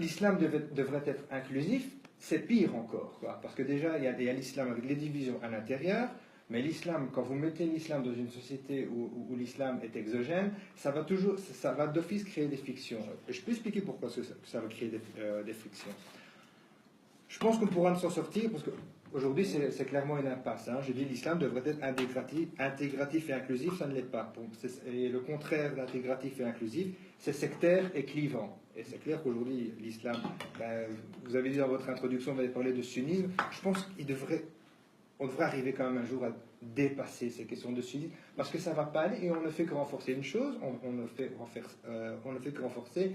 L'islam devrait être inclusif, c'est pire encore, quoi, parce que déjà, il y a l'islam avec les divisions à l'intérieur, mais l'islam, quand vous mettez l'islam dans une société où l'islam est exogène, ça va d'office créer des frictions. Et je peux expliquer pourquoi ça va créer des frictions. Je pense qu'on pourra s'en sortir, parce qu'aujourd'hui, c'est clairement une impasse. Hein. Je dis l'islam devrait être intégratif et inclusif, ça ne l'est pas. Et le contraire d'intégratif et inclusif, c'est sectaire et clivant. Et c'est clair qu'aujourd'hui, l'islam, vous avez dit dans votre introduction, vous avez parlé de sunnisme, je pense qu'on devrait arriver quand même un jour à dépasser ces questions de sunnisme, parce que ça ne va pas aller, et on ne fait que renforcer une chose, on ne fait que renforcer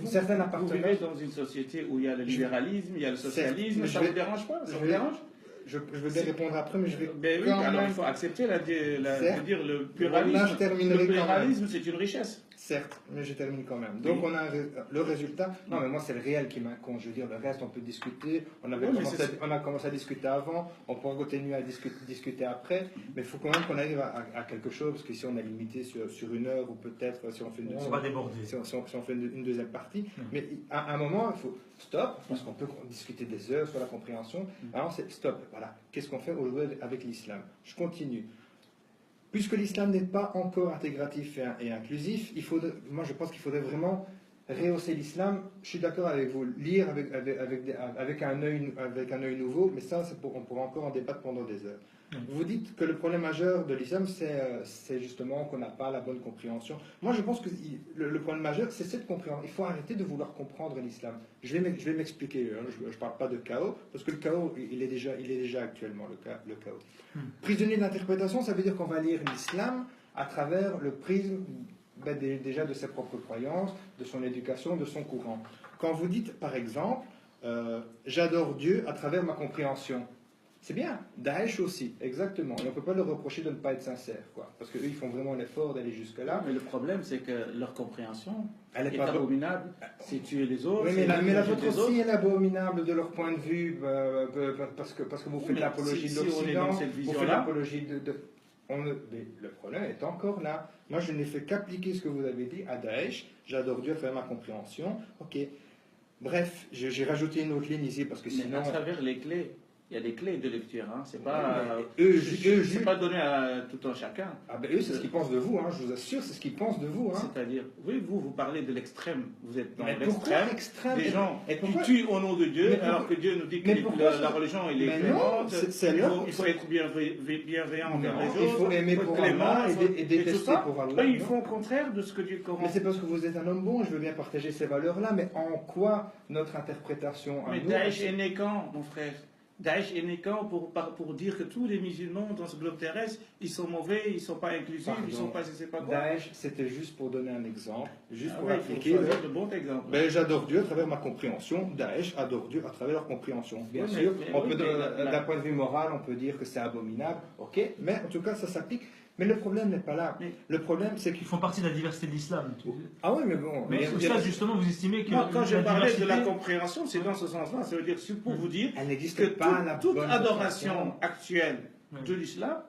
une certaine appartenance. Vous vivez dans une société où il y a le libéralisme, il y a le socialisme, ça ne vous dérange pas? Ça vous dérange? Je veux bien répondre après, mais je vais. Oui, alors il faut accepter dire le pluralisme. Le pluralisme, c'est une richesse. Certes, mais je termine quand même. Donc on a le résultat. Non, mais moi c'est le réel qui m'incombe. Je veux dire, le reste on peut discuter. On a commencé à discuter avant. On pourra continuer à discuter après. Mais il faut quand même qu'on arrive à quelque chose, parce qu'ici on est limité sur 1 heure ou peut-être si on fait on va déborder. Si on fait une deuxième partie. Mais à un moment il faut stop, parce qu'on peut discuter des heures sur la compréhension. Alors c'est stop. Voilà. Qu'est-ce qu'on fait aujourd'hui avec l'islam? Je continue. Puisque l'islam n'est pas encore intégratif et inclusif, moi je pense qu'il faudrait vraiment rehausser l'islam. Je suis d'accord avec vous, lire avec un œil nouveau, mais ça, on pourra encore en débattre pendant des heures. Vous dites que le problème majeur de l'islam, c'est justement qu'on n'a pas la bonne compréhension. Moi, je pense que le problème majeur, c'est cette compréhension. Il faut arrêter de vouloir comprendre l'islam. Je vais m'expliquer. Je ne parle pas de chaos, parce que le chaos, il est déjà actuellement, le chaos. Prisonnier d'interprétation, ça veut dire qu'on va lire l'islam à travers le prisme déjà de ses propres croyances, de son éducation, de son courant. Quand vous dites, par exemple, j'adore Dieu à travers ma compréhension, c'est bien. Daesh aussi, exactement. Et on ne peut pas leur reprocher de ne pas être sincère, quoi. Parce qu'eux, ils font vraiment l'effort d'aller jusque-là. Mais le problème, c'est que leur compréhension est abominable. C'est tuer les autres. Oui, mais la vôtre aussi est abominable de leur point de vue, parce que vous faites l'apologie de l'Occident, vous faites l'apologie mais le problème est encore là. Moi, je n'ai fait qu'appliquer ce que vous avez dit à Daesh. J'adore Dieu, faire ma compréhension. Ok. Bref, j'ai rajouté une autre ligne ici, parce que sinon... à travers les clés. Il y a des clés de lecture, hein. C'est pas, c'est pas donné à tout un chacun. Ah ben eux, c'est ce qu'ils pensent de vous, hein. Je vous assure, c'est ce qu'ils pensent de vous. Hein. C'est-à-dire, oui, vous parlez de l'extrême, vous êtes dans l'extrême. Des gens qui tuent au nom de Dieu, alors que Dieu nous dit que la religion, il est clémente, il faut être bienveillant envers les autres, il faut aimer pour Allah et détester pour Allah. Ils font au contraire de ce que Dieu commande. Mais c'est parce que vous êtes un homme bon, je veux bien partager ces valeurs-là, mais en quoi notre interprétation... Mais Daesh est né quand, mon frère? Daesh est né quand pour dire que tous les musulmans dans ce globe terrestre, ils sont mauvais, ils ne sont pas inclusifs, ils ne sont pas je ne sais pas quoi. Daesh, c'était juste pour donner un exemple, pour appliquer de bons exemples. Ben, j'adore Dieu à travers ma compréhension. Daesh adore Dieu à travers leur compréhension. Bien sûr, d'un point de vue moral, on peut dire que c'est abominable, ok, mais en tout cas, ça s'applique. Mais le problème n'est pas là. Le problème, c'est qu'ils font partie de la diversité de l'islam. Ah oui, mais bon. Mais ça, justement, vous estimez que. Moi, quand je parlais de la compréhension, c'est dans ce sens-là. Ça veut dire, pour vous dire que toute adoration actuelle de l'islam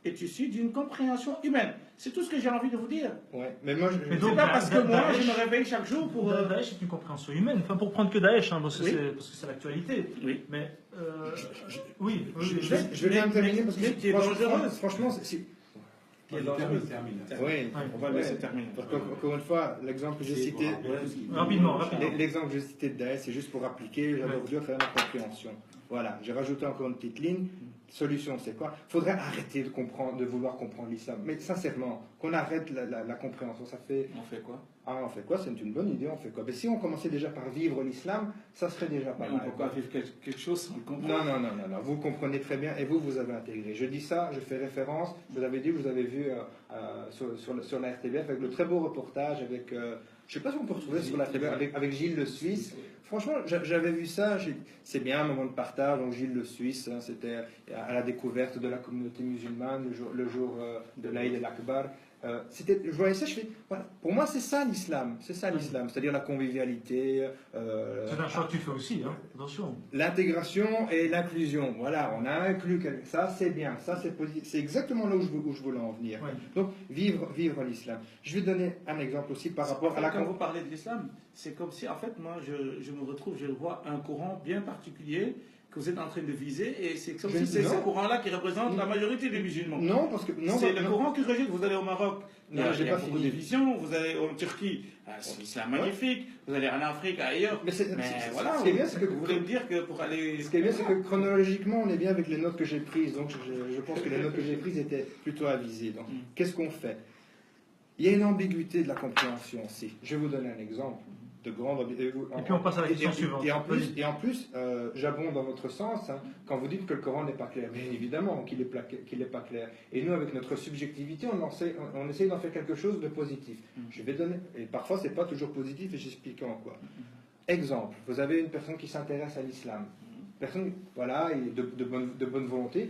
est issue d'une compréhension humaine. C'est tout ce que j'ai envie de vous dire. Ouais, mais moi, c'est pas parce que moi, je me réveille chaque jour pour. Daesh est une compréhension humaine. Enfin, pour prendre que Daesh, hein, parce que c'est l'actualité. Oui. Mais. Oui. Je vais bien terminer parce que. Franchement, c'est. Oui, on va laisser terminer. Parce qu'encore une fois, l'exemple que j'ai cité. Rapidement. L'exemple que j'ai cité de Daesh, c'est juste pour appliquer, j'adore Dieu, faire ma compréhension. Voilà, j'ai rajouté encore une petite ligne. Solution, c'est quoi? Il faudrait arrêter de vouloir comprendre l'islam. Mais sincèrement, qu'on arrête la compréhension, ça fait... On fait quoi? On fait quoi? C'est une bonne idée, on fait quoi? Mais si on commençait déjà par vivre l'islam, ça serait déjà pas mal. On ne peut pas vivre quelque chose sans le comprendre. Non, vous comprenez très bien et vous avez intégré. Je dis ça, je fais référence, vous avez dit, vous avez vu sur la RTBF avec le très beau reportage avec... je ne sais pas si on peut retrouver sur la RTBF avec Gilles le Suisse. Franchement, j'avais vu ça, c'est bien un moment de partage. Donc Gilles le Suisse, hein, c'était à la découverte de la communauté musulmane le jour de l'Aïd el-Akbar. Je voyais ça, je fais, voilà, pour moi c'est ça l'islam, c'est-à-dire la convivialité. C'est un choix que tu fais aussi, hein, attention. L'intégration et l'inclusion, voilà, on a inclus ça, c'est bien, ça c'est positif, c'est exactement là où je voulais en venir. Ouais. Donc vivre l'islam. Je vais donner un exemple aussi par rapport à la. Quand vous parlez de l'islam, c'est comme si, en fait, moi je me retrouve, je vois un courant bien particulier que vous êtes en train de viser, et c'est comme si c'est ce courant-là qui représente la majorité des musulmans. Non, parce que... C'est le courant qui rejette. Vous allez au Maroc, il y a beaucoup de visions, vous allez en Turquie, c'est magnifique, vous allez en Afrique, ailleurs, mais voilà, ce qui est bien, c'est que vous voulez me dire que pour aller... Ce qui est bien, c'est que chronologiquement, on est bien avec les notes que j'ai prises, donc je pense que les notes que j'ai prises étaient plutôt avisées. Donc, qu'est-ce qu'on fait? Il y a une ambiguïté de la compréhension aussi. Je vais vous donner un exemple. Et puis on passe à la question suivante. Et en plus, j'abonde dans votre sens, hein, quand vous dites que le Coran n'est pas clair. Bien évidemment qu'il n'est pas clair. Et nous, avec notre subjectivité, on essaye d'en faire quelque chose de positif. Je vais donner, et parfois, ce n'est pas toujours positif, et j'explique en quoi. Exemple, vous avez une personne qui s'intéresse à l'islam. personne, voilà, de bonne volonté.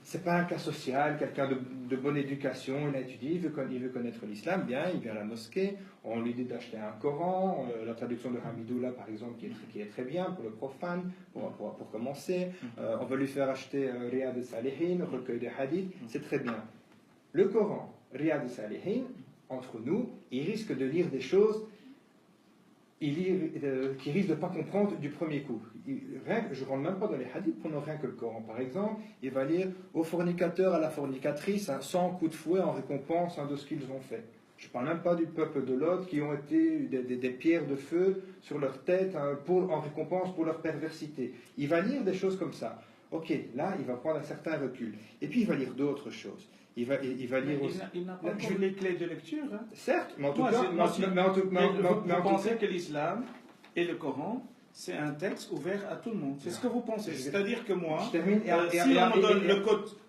C'est pas un cas social, quelqu'un de bonne éducation, il a étudié, il veut connaître l'islam, bien, il vient à la mosquée, on lui dit d'acheter un Coran, la traduction de Hamidoullah par exemple qui est très bien pour le profane, pour commencer, on va lui faire acheter Riyad al-Salihin, recueil de hadith, c'est très bien. Le Coran, Riyad al-Salihin, entre nous, il risque de lire des choses qui risque de ne pas comprendre du premier coup. Je ne rentre même pas dans les hadiths, prenons rien que le Coran. Par exemple, il va lire au fornicateur, à la fornicatrice, 100 coups de fouet en récompense de ce qu'ils ont fait. Je ne parle même pas du peuple de Lot qui ont été des pierres de feu sur leur tête en récompense pour leur perversité. Il va lire des choses comme ça. Ok, là, il va prendre un certain recul. Et puis, il va lire d'autres choses. Il va lire aussi. Il n'a pas encore les clés de lecture. Hein. Certes, mais en tout cas. Vous pensez que l'islam et le Coran, c'est un texte ouvert à tout le monde. C'est ce que vous pensez. C'est-à-dire que moi, si on me donne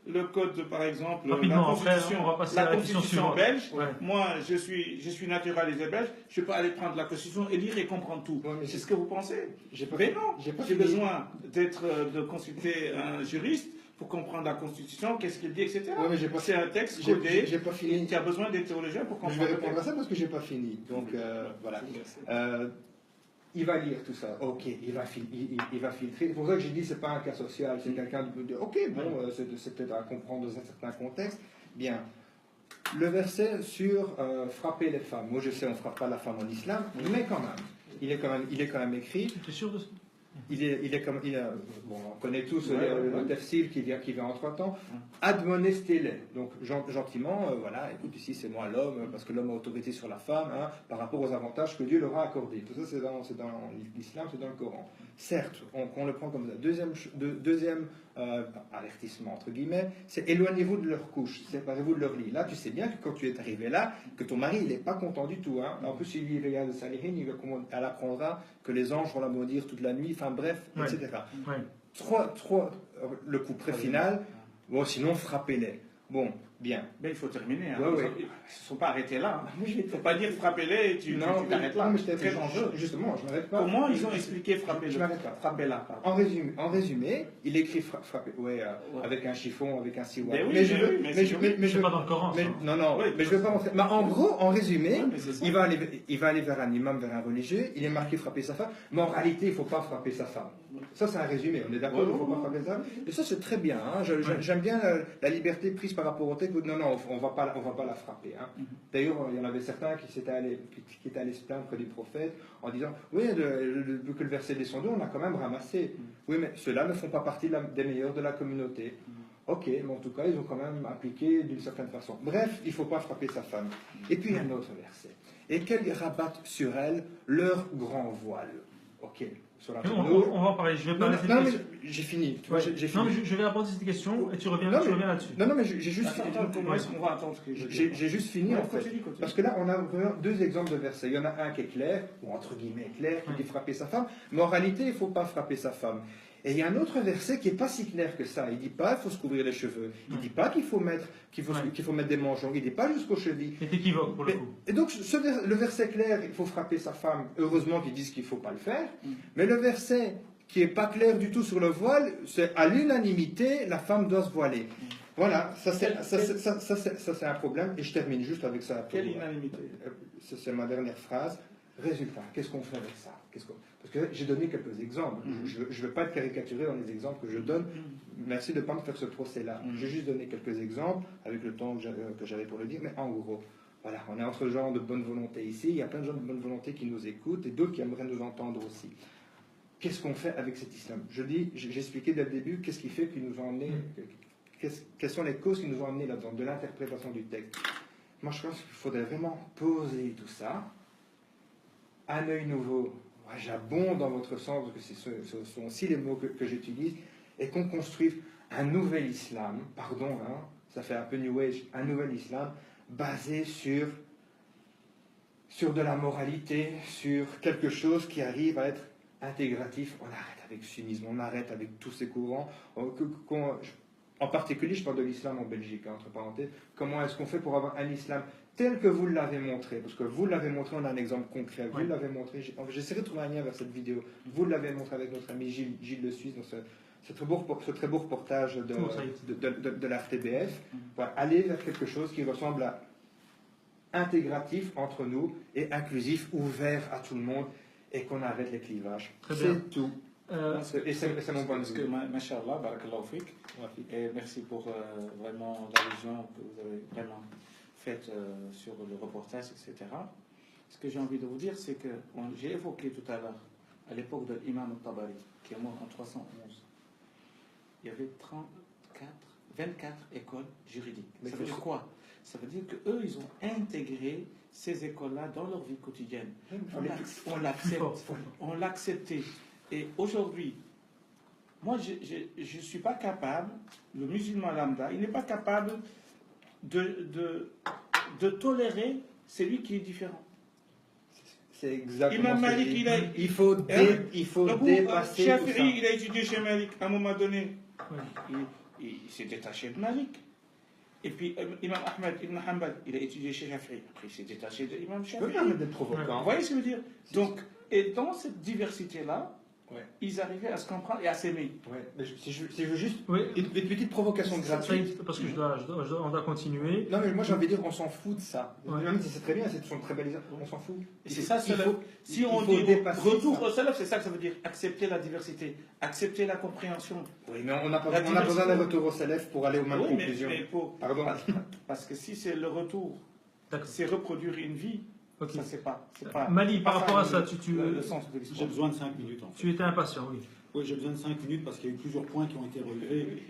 le code, par exemple, la constitution belge, moi, je suis naturalisé belge, je peux aller prendre la constitution et lire et comprendre tout. C'est ce que vous pensez. Mais non, j'ai besoin de consulter un juriste pour comprendre la Constitution, qu'est-ce qu'il dit, etc. C'est un texte codé qui a besoin des théologiens pour comprendre. Je vais répondre à ça parce que je n'ai pas fini. Donc, voilà. Il va lire tout ça. Ok, il va filtrer. C'est pour ça que j'ai dit que ce n'est pas un cas social. C'est quelqu'un de... Ok, bon, c'est peut-être à comprendre dans un certain contexte. Bien. Le verset sur frapper les femmes. Moi, je sais, on ne frappe pas la femme en islam, mais quand même. Il est quand même écrit. Tu es sûr de ça? Bon, on connaît tous le tafsir qui vient entre-temps. Admonestez-les. Donc, gentiment, voilà, écoute, ici c'est moi l'homme, parce que l'homme a autorité sur la femme, par rapport aux avantages que Dieu leur a accordés. Tout ça, c'est dans l'islam, c'est dans le Coran. Certes, on le prend comme ça. Deuxième avertissement, entre guillemets, c'est éloignez-vous de leur couche, séparez-vous de leur lit. Là, tu sais bien que quand tu es arrivé là, que ton mari, il n'est pas content du tout. En plus, il lit Riyad al-Salihin, elle apprendra que les anges vont la maudire toute la nuit, enfin bref, etc. Le coup final, bon, sinon frappez-les. Bon, bien. Mais il faut terminer. Hein. Ils ne sont pas arrêtés là. Il ne faut pas dire frappez-les et tu t'arrêtes là. C'est très dangereux. Justement, je ne m'arrête pas. Comment ils ont expliqué frappez-les? Je ne m'arrête pas. Frappez-là. En résumé, il écrit frappez, avec un chiffon, avec un siwak. Mais je ne pas dans le Coran. Mais je ne veux pas montrer. Mais en gros, en résumé, il va aller vers un imam, vers un religieux, il est marqué frapper sa femme, mais en réalité, il ne faut pas frapper sa femme. Ça, c'est un résumé. On est d'accord, il ne faut pas frapper sa femme. Et ça, c'est très bien. J'aime bien la liberté prise par rapport au texte. Non, on ne va pas la frapper. D'ailleurs, il y en avait certains qui étaient allés se plaindre près du prophète en disant oui, que le verset descendu, on a quand même ramassé. Oui, mais ceux-là ne font pas partie des meilleurs de la communauté. Ok, mais en tout cas, ils ont quand même appliqué d'une certaine façon. Bref, il ne faut pas frapper sa femme. Et puis, un autre verset. Et qu'elles rabattent sur elle leur grand voile. Ok. On va en parler. Je vais pas non, mais j'ai fini. Non, mais je vais aborder cette question et tu reviens là-dessus. Non, mais j'ai juste fini. Comment est-ce qu'on va attendre J'ai juste fini, en fait. Parce que là, on a deux exemples de versets. Il y en a un qui est clair, ou entre guillemets clair, qui dit frapper sa femme. Mais en réalité, il ne faut pas frapper sa femme. Et il y a un autre verset qui n'est pas si clair que ça. Il ne dit pas qu'il faut se couvrir les cheveux. Il ne dit pas qu'il faut mettre des manchons. Il ne dit pas jusqu'aux chevilles. C'est équivoque pour le coup. Et donc, le verset clair, il faut frapper sa femme. Heureusement qu'ils disent qu'il ne faut pas le faire. Mais le verset qui n'est pas clair du tout sur le voile, c'est à l'unanimité, la femme doit se voiler. Voilà, ça c'est un problème. Et je termine juste avec ça. Quelle unanimité? C'est ma dernière phrase. Résultat, qu'est-ce qu'on fait avec ça? Parce que j'ai donné quelques exemples. Je ne veux pas être caricaturé dans les exemples que je donne. Merci de ne pas me faire ce procès-là. J'ai juste donné quelques exemples avec le temps que j'avais pour le dire. Mais en gros, voilà, on est entre gens de bonne volonté ici. Il y a plein de gens de bonne volonté qui nous écoutent et d'autres qui aimeraient nous entendre aussi. Qu'est-ce qu'on fait avec cet islam? J'ai expliqué dès le début qu'est-ce qui fait qu'ils nous ont emmenés, quelles sont les causes qui nous ont amenés là-dedans, de l'interprétation du texte. Moi, je pense qu'il faudrait vraiment poser tout ça. Un œil nouveau, j'abonde dans votre sens, parce que ce sont aussi les mots que j'utilise, et qu'on construise un nouvel islam, ça fait un peu New Age, un nouvel islam basé sur de la moralité, sur quelque chose qui arrive à être intégratif. On arrête avec le sunnisme, on arrête avec tous ces courants. en particulier, je parle de l'islam en Belgique, hein, entre parenthèses, comment est-ce qu'on fait pour avoir un islam tel que vous l'avez montré? Parce que vous l'avez montré, on a un exemple concret, vous l'avez montré, j'essaierai de trouver un lien vers cette vidéo, vous l'avez montré avec notre ami Gilles Le Suisse dans ce très beau reportage de la RTBF, pour aller vers quelque chose qui ressemble à intégratif entre nous et inclusif, ouvert à tout le monde, et qu'on arrête les clivages. C'est tout. Et c'est mon point de vue. Masha'Allah, barakallahu fik. Et merci pour vraiment l'allusion que vous avez vraiment faite sur le reportage, etc. Ce que j'ai envie de vous dire, c'est que j'ai évoqué tout à l'heure, à l'époque de l'imam al-Tabari, qui est mort en 311, il y avait 24 écoles juridiques. Ça veut dire quoi? Ça veut dire qu'eux, ils ont intégré ces écoles-là dans leur vie quotidienne. On l'a accepté. Et aujourd'hui, moi, je ne suis pas capable, le musulman lambda, il n'est pas capable de tolérer celui qui est différent. C'est exactement Imam Malik, il faut dépasser Shafi'i, tout ça. il a étudié chez Malik. À un moment donné, il s'est détaché de Malik. Et puis Imam Ahmed Ibn Hanbal, il a étudié chez Shafi'i. Après, il s'est détaché de Imam Shafi'i. Je peux permettre d'être provocant. Vous voyez ce que je veux dire? Donc, et dans cette diversité-là, ils arrivaient à se comprendre et à s'aimer. Mais si je veux juste une petite provocation gratuite. Parce que on doit continuer. Non, mais moi j'ai envie de dire, on s'en fout de ça. Même si c'est très bien, c'est une très belle idée, on s'en fout. Et c'est ça, si on dit retour au salaf, c'est ça que ça veut dire. Accepter la diversité, accepter la compréhension. Oui, mais on a besoin d'un retour au salaf pour aller aux mêmes conclusions. Pardon. Parce que si c'est le retour, c'est reproduire une vie. Ça, c'est pas Mali, par rapport à ça, le sens de l'histoire. J'ai besoin de 5 minutes. En fait. Tu étais impatient, oui. Oui, j'ai besoin de 5 minutes parce qu'il y a eu plusieurs points qui ont été relevés.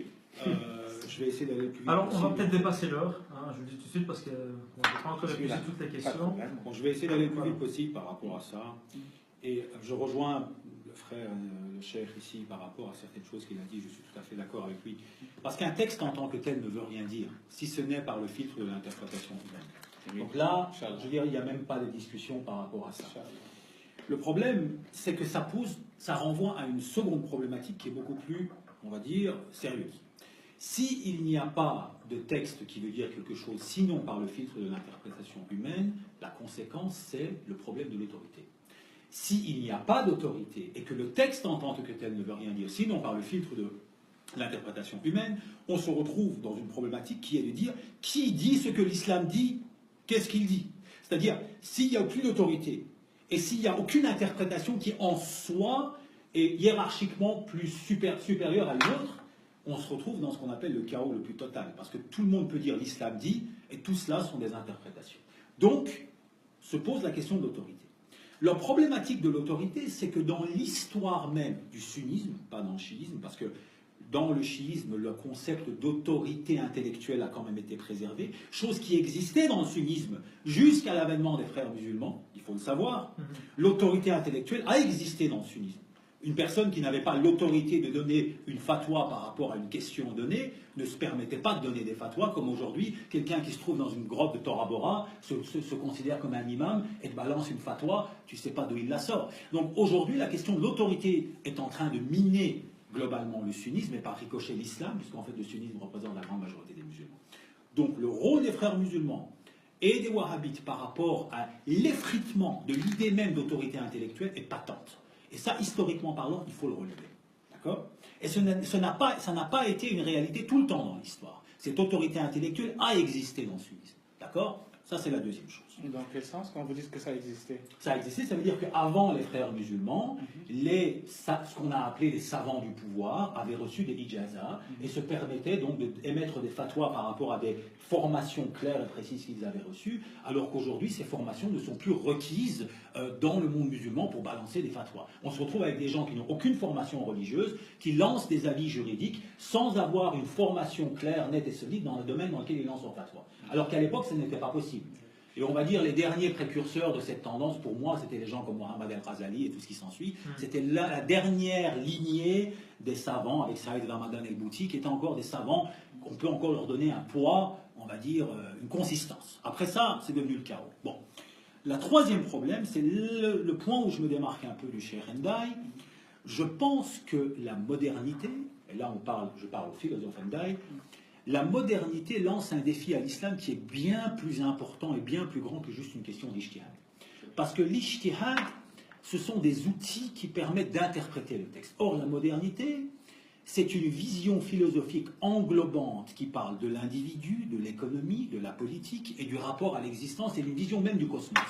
Je vais essayer d'aller le plus vite. Alors, on va peut-être dépasser l'heure. Hein, je le dis tout de suite parce qu'on n'a pas encore épuisé toutes les questions. Bon, je vais essayer d'aller le plus vite possible par rapport à ça. Et je rejoins le frère, le cheikh ici, par rapport à certaines choses qu'il a dit. Je suis tout à fait d'accord avec lui. Parce qu'un texte en tant que tel ne veut rien dire, si ce n'est par le filtre de l'interprétation humaine. Donc là, je veux dire, il n'y a même pas de discussion par rapport à ça. Le problème, c'est que ça renvoie à une seconde problématique qui est beaucoup plus, on va dire, sérieuse. S'il n'y a pas de texte qui veut dire quelque chose, sinon par le filtre de l'interprétation humaine, la conséquence, c'est le problème de l'autorité. S'il n'y a pas d'autorité et que le texte en tant que tel ne veut rien dire, sinon par le filtre de l'interprétation humaine, on se retrouve dans une problématique qui est de dire qui dit ce que l'islam dit. Qu'est-ce qu'il dit? C'est-à-dire, s'il n'y a aucune autorité et s'il n'y a aucune interprétation qui en soi est hiérarchiquement plus supérieure à l'autre, on se retrouve dans ce qu'on appelle le chaos le plus total. Parce que tout le monde peut dire l'islam dit, et tout cela sont des interprétations. Donc, se pose la question de l'autorité. La problématique de l'autorité, c'est que dans l'histoire même du sunnisme, pas dans le chiisme, parce que dans le chiisme, le concept d'autorité intellectuelle a quand même été préservé, chose qui existait dans le sunnisme jusqu'à l'avènement des frères musulmans, il faut le savoir. L'autorité intellectuelle a existé dans le sunnisme. Une personne qui n'avait pas l'autorité de donner une fatwa par rapport à une question donnée ne se permettait pas de donner des fatwas, comme aujourd'hui, quelqu'un qui se trouve dans une grotte de Tora Bora se considère comme un imam et te balance une fatwa, tu ne sais pas d'où il la sort. Donc aujourd'hui, la question de l'autorité est en train de miner globalement le sunnisme et par ricochet l'islam, puisqu'en fait le sunnisme représente la grande majorité des musulmans. Donc le rôle des frères musulmans et des wahhabites par rapport à l'effritement de l'idée même d'autorité intellectuelle est patente. Et ça, historiquement parlant, il faut le relever. D'accord? Et ça n'a pas été une réalité tout le temps dans l'histoire. Cette autorité intellectuelle a existé dans le sunnisme. D'accord? Ça, c'est la deuxième chose. Dans quel sens, quand vous dites que ça existait? Ça a existé, ça veut dire qu'avant les frères musulmans, ce qu'on a appelé les savants du pouvoir avaient reçu des ijazas et se permettaient donc d'émettre des fatwas par rapport à des formations claires et précises qu'ils avaient reçues, alors qu'aujourd'hui, ces formations ne sont plus requises dans le monde musulman pour balancer des fatwas. On se retrouve avec des gens qui n'ont aucune formation religieuse, qui lancent des avis juridiques sans avoir une formation claire, nette et solide dans le domaine dans lequel ils lancent leurs fatwas. Alors qu'à l'époque, ce n'était pas possible. Et on va dire les derniers précurseurs de cette tendance, pour moi, c'était les gens comme Mohammed el-Ghazali et tout ce qui s'ensuit. C'était la dernière lignée des savants, avec Saïd Ramadan el-Bouti, qui étaient encore des savants, qu'on peut encore leur donner un poids, on va dire, une consistance. Après ça, c'est devenu le chaos. Bon. Le troisième problème, c'est le point où je me démarque un peu du Cheikh Hendaye. Je pense que la modernité et là je parle au philosophe Ndai, la modernité lance un défi à l'islam qui est bien plus important et bien plus grand que juste une question d'ijtihad. Parce que l'ijtihad, ce sont des outils qui permettent d'interpréter le texte. Or, la modernité, c'est une vision philosophique englobante qui parle de l'individu, de l'économie, de la politique et du rapport à l'existence et d'une vision même du cosmos.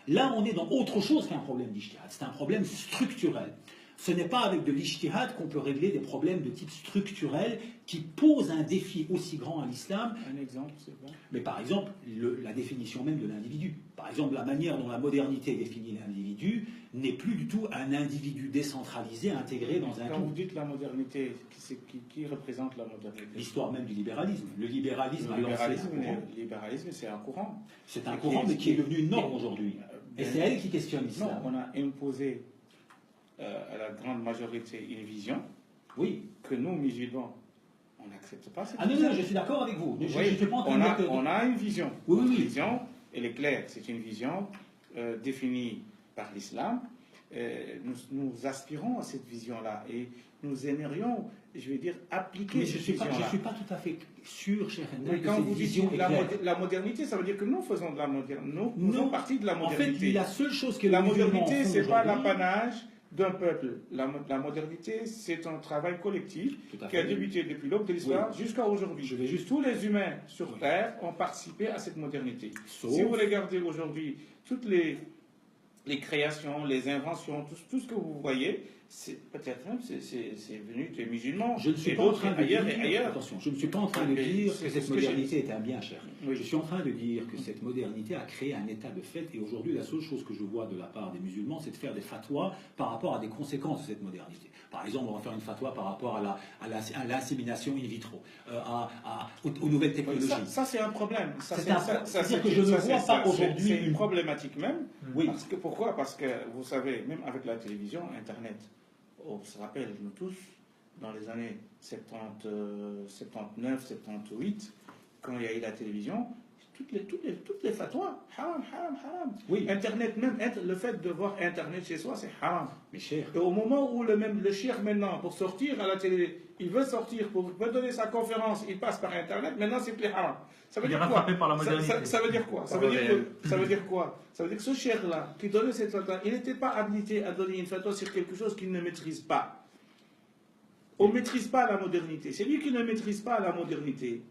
Là, on est dans autre chose qu'un problème d'ijtihad. C'est un problème structurel. Ce n'est pas avec de l'ijtihad qu'on peut régler des problèmes de type structurel qui posent un défi aussi grand à l'islam. Un exemple, c'est quoi? Mais par exemple, la définition même de l'individu. Par exemple, la manière dont la modernité définit l'individu n'est plus du tout un individu décentralisé, intégré dans un... Quand vous dites la modernité, qui représente la modernité? L'histoire même du libéralisme. Le libéralisme, le libéralisme, c'est un courant. C'est un courant, mais qui est devenu une norme aujourd'hui. Et c'est elle qui questionne l'islam. Non, on a imposé à la grande majorité une vision, oui, que nous, musulmans, on n'accepte pas cette vision. Non, je suis d'accord avec vous. On a une vision. Oui, Notre vision, elle est claire. C'est une vision définie par l'islam. Nous aspirons à cette vision-là et nous aimerions, je vais dire, appliquer cette vision-là. Je ne suis pas tout à fait sûr, cher Henry, quand vous dites la modernité, ça veut dire que nous faisons de la modernité. Nous faisons partie de la modernité. En fait, la seule chose que la modernité, ce n'est pas l'apanage d'un peuple. La modernité, c'est un travail collectif qui a débuté depuis l'aube de l'histoire jusqu'à aujourd'hui. Tous les humains sur Terre ont participé à cette modernité. Si vous regardez aujourd'hui toutes les créations, les inventions, tout ce que vous voyez, peut-être même c'est venu des musulmans. Je ne suis pas en train de dire, attention, je ne suis pas en train de dire que cette modernité est un bien, cher. Oui. Je suis en train de dire que cette modernité a créé un état de fait et aujourd'hui la seule chose que je vois de la part des musulmans, c'est de faire des fatwas par rapport à des conséquences de cette modernité. Par exemple, on va faire une fatwa par rapport à l'insémination in vitro, aux nouvelles technologies. Ça c'est un problème. C'est-à-dire que je ne vois pas aujourd'hui... C'est une problématique même. Oui. Pourquoi? Parce que vous savez, même avec la télévision, Internet, on se rappelle, nous tous, dans les années 79, 78, quand il y a eu la télévision, toutes les fatwas, haram. Oui. Internet, même le fait de voir Internet chez soi, c'est haram. Mais cher. Et au moment où le cheikh maintenant, pour sortir à la télé, il veut sortir pour donner sa conférence, il passe par Internet, maintenant c'est plus haram. Ça veut dire quoi? Par la modernité. Ça veut dire quoi? Ça veut dire quoi? Ça veut dire que ce cheikh-là, qui donnait cette fatwa, il n'était pas habilité à donner une fatwa sur quelque chose qu'il ne maîtrise pas. On ne maîtrise pas la modernité. C'est lui qui ne maîtrise pas la modernité.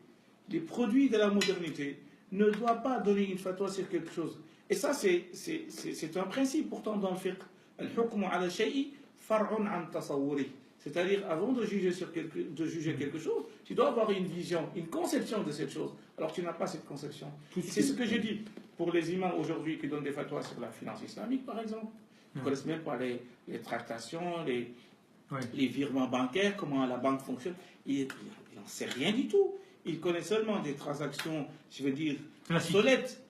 Les produits de la modernité ne doit pas donner une fatwa sur quelque chose. Et ça, c'est un principe pourtant dans le fiqh. Al-hukmu ala shay'i far'un an tasawwuri. C'est-à-dire, avant de juger quelque chose, tu dois avoir une vision, une conception de cette chose. Alors tu n'as pas cette conception. C'est ce que j'ai dit pour les imams aujourd'hui qui donnent des fatwas sur la finance islamique, par exemple. Ils ne connaissent même pas les tractations, les virements bancaires, comment la banque fonctionne. Ils n'en savent rien du tout. Ils connaissent seulement des transactions, je veux dire, obsolètes,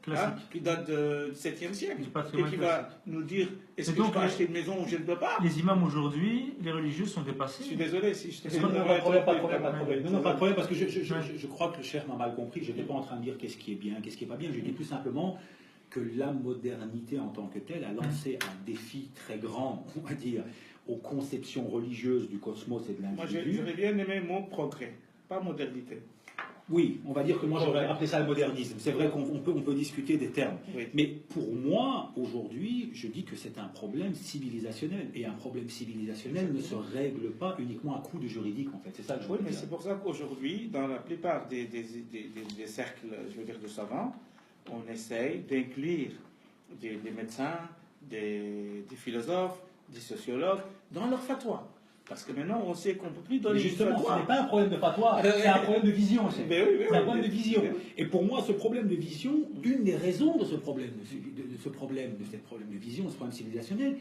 qui datent du 7e siècle, et qui va nous dire est-ce que je peux acheter une maison ou je ne peux pas. Les imams aujourd'hui, les religieux sont dépassés. Je suis désolé si je te dis. Non, pas de problème, parce que je crois que le cher m'a mal compris. Je n'étais pas en train de dire qu'est-ce qui est bien, qu'est-ce qui n'est pas bien. Je dis tout simplement que la modernité en tant que telle a lancé un défi très grand, on va dire, aux conceptions religieuses du cosmos et de l'individu. Moi, j'aurais bien aimé le mot progrès, pas modernité. Oui, on va dire que moi j'aurais appelé ça le modernisme. C'est vrai qu'on peut discuter des termes. Oui. Mais pour moi, aujourd'hui, je dis que c'est un problème civilisationnel. Et un problème civilisationnel ne se règle pas uniquement à coup de juridique, en fait. C'est ça que je veux dire. Mais c'est pour ça qu'aujourd'hui, dans la plupart des cercles, je veux dire, de savants, on essaye d'inclure des médecins, des philosophes, des sociologues dans leurs fatwas. Parce que maintenant, on sait qu'on ne peut plus donner. Mais justement, ce n'est pas un problème de fatwa, c'est un problème de vision. C'est un problème de vision. Et pour moi, ce problème de vision, une des raisons de ce problème de vision, ce problème civilisationnel,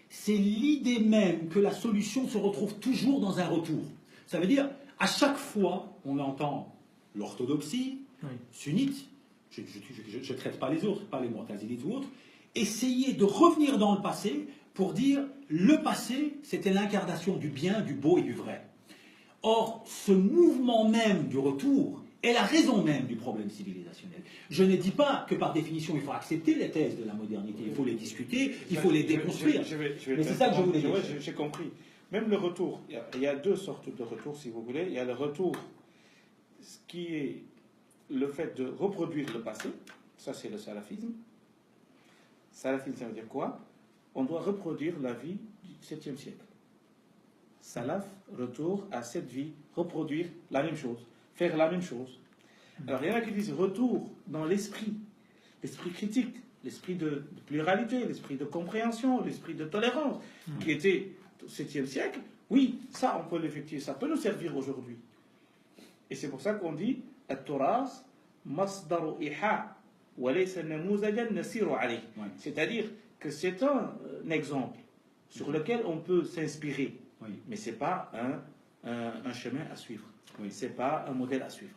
c'est l'idée même que la solution se retrouve toujours dans un retour. Ça veut dire, à chaque fois, on entend l'orthodoxie, sunnite, je ne traite pas les autres, pas les mu'tazilites ou autres, essayer de revenir dans le passé pour dire le passé, c'était l'incarnation du bien, du beau et du vrai. Or, ce mouvement même du retour est la raison même du problème civilisationnel. Je ne dis pas que par définition, il faut accepter les thèses de la modernité, il faut les discuter, il faut les déconstruire. Mais c'est ça que je voulais dire. J'ai compris. même le retour, il y a deux sortes de retours, si vous voulez. Il y a le retour, ce qui est le fait de reproduire le passé. Ça, c'est le salafisme. Salafisme, ça veut dire quoi? On doit reproduire la vie du 7e siècle. Salaf, retour à cette vie, reproduire la même chose, faire la même chose. Alors, il y en a qui disent retour dans l'esprit critique, l'esprit de pluralité, l'esprit de compréhension, l'esprit de tolérance, qui était au 7e siècle. Oui, ça, on peut l'effectuer, ça peut nous servir aujourd'hui. Et c'est pour ça qu'on dit At-Turas masdaru iha wa laysa namuzajan nasiru alayh. C'est-à-dire que c'est un exemple sur lequel on peut s'inspirer, mais ce n'est pas un chemin à suivre, ce n'est pas un modèle à suivre.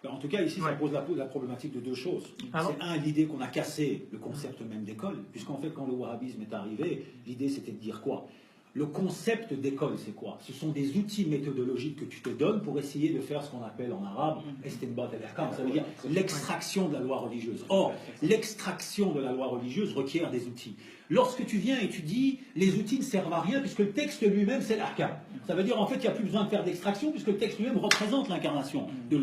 En tout cas, ici, ça pose la problématique de deux choses. C'est l'idée qu'on a cassé le concept même d'école, puisqu'en fait, quand le wahhabisme est arrivé, l'idée c'était de dire quoi? Le concept d'école, c'est quoi? Ce sont des outils méthodologiques que tu te donnes pour essayer de faire ce qu'on appelle en arabe istinbat al-ahkam, ça veut dire l'extraction de la loi religieuse. Or, l'extraction de la loi religieuse requiert des outils. Lorsque tu viens et tu dis les outils ne servent à rien puisque le texte lui-même c'est l'ahkam, ça veut dire en fait il n'y a plus besoin de faire d'extraction puisque le texte lui-même représente l'incarnation de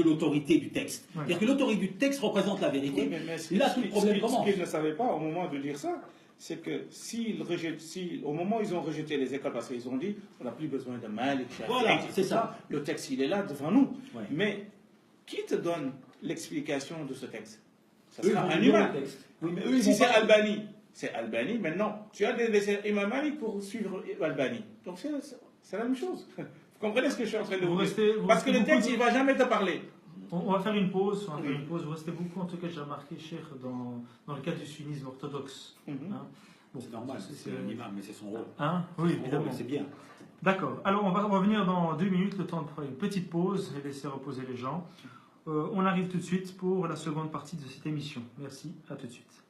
l'autorité du texte. C'est-à-dire que l'autorité du texte représente la vérité. Oui, là, tout le problème commence. Ce qu'ils ne savaient pas au moment de dire ça, c'est que au moment où ils ont rejeté les écoles, parce qu'ils ont dit on n'a plus besoin de Malik, voilà, c'est ça. Le texte il est là devant nous. Mais qui te donne l'explication de ce texte? Ça sera un humain. Si c'est Albani, c'est Albani. Maintenant, tu as laissé Imam Malik pour suivre Albani. Donc c'est la même chose. Vous comprenez ce que je suis en train de vous dire? Parce que le texte, il ne va jamais te parler. On va faire une pause. Vous restez beaucoup, en tout cas, j'ai remarqué, Cheikh, dans le cas du sunnisme orthodoxe. Bon, c'est normal, c'est un imam, mais c'est son rôle. Oui, évidemment. C'est bien. D'accord. Alors, on va revenir dans 2 minutes, le temps de faire une petite pause et laisser reposer les gens. On arrive tout de suite pour la seconde partie de cette émission. Merci, à tout de suite.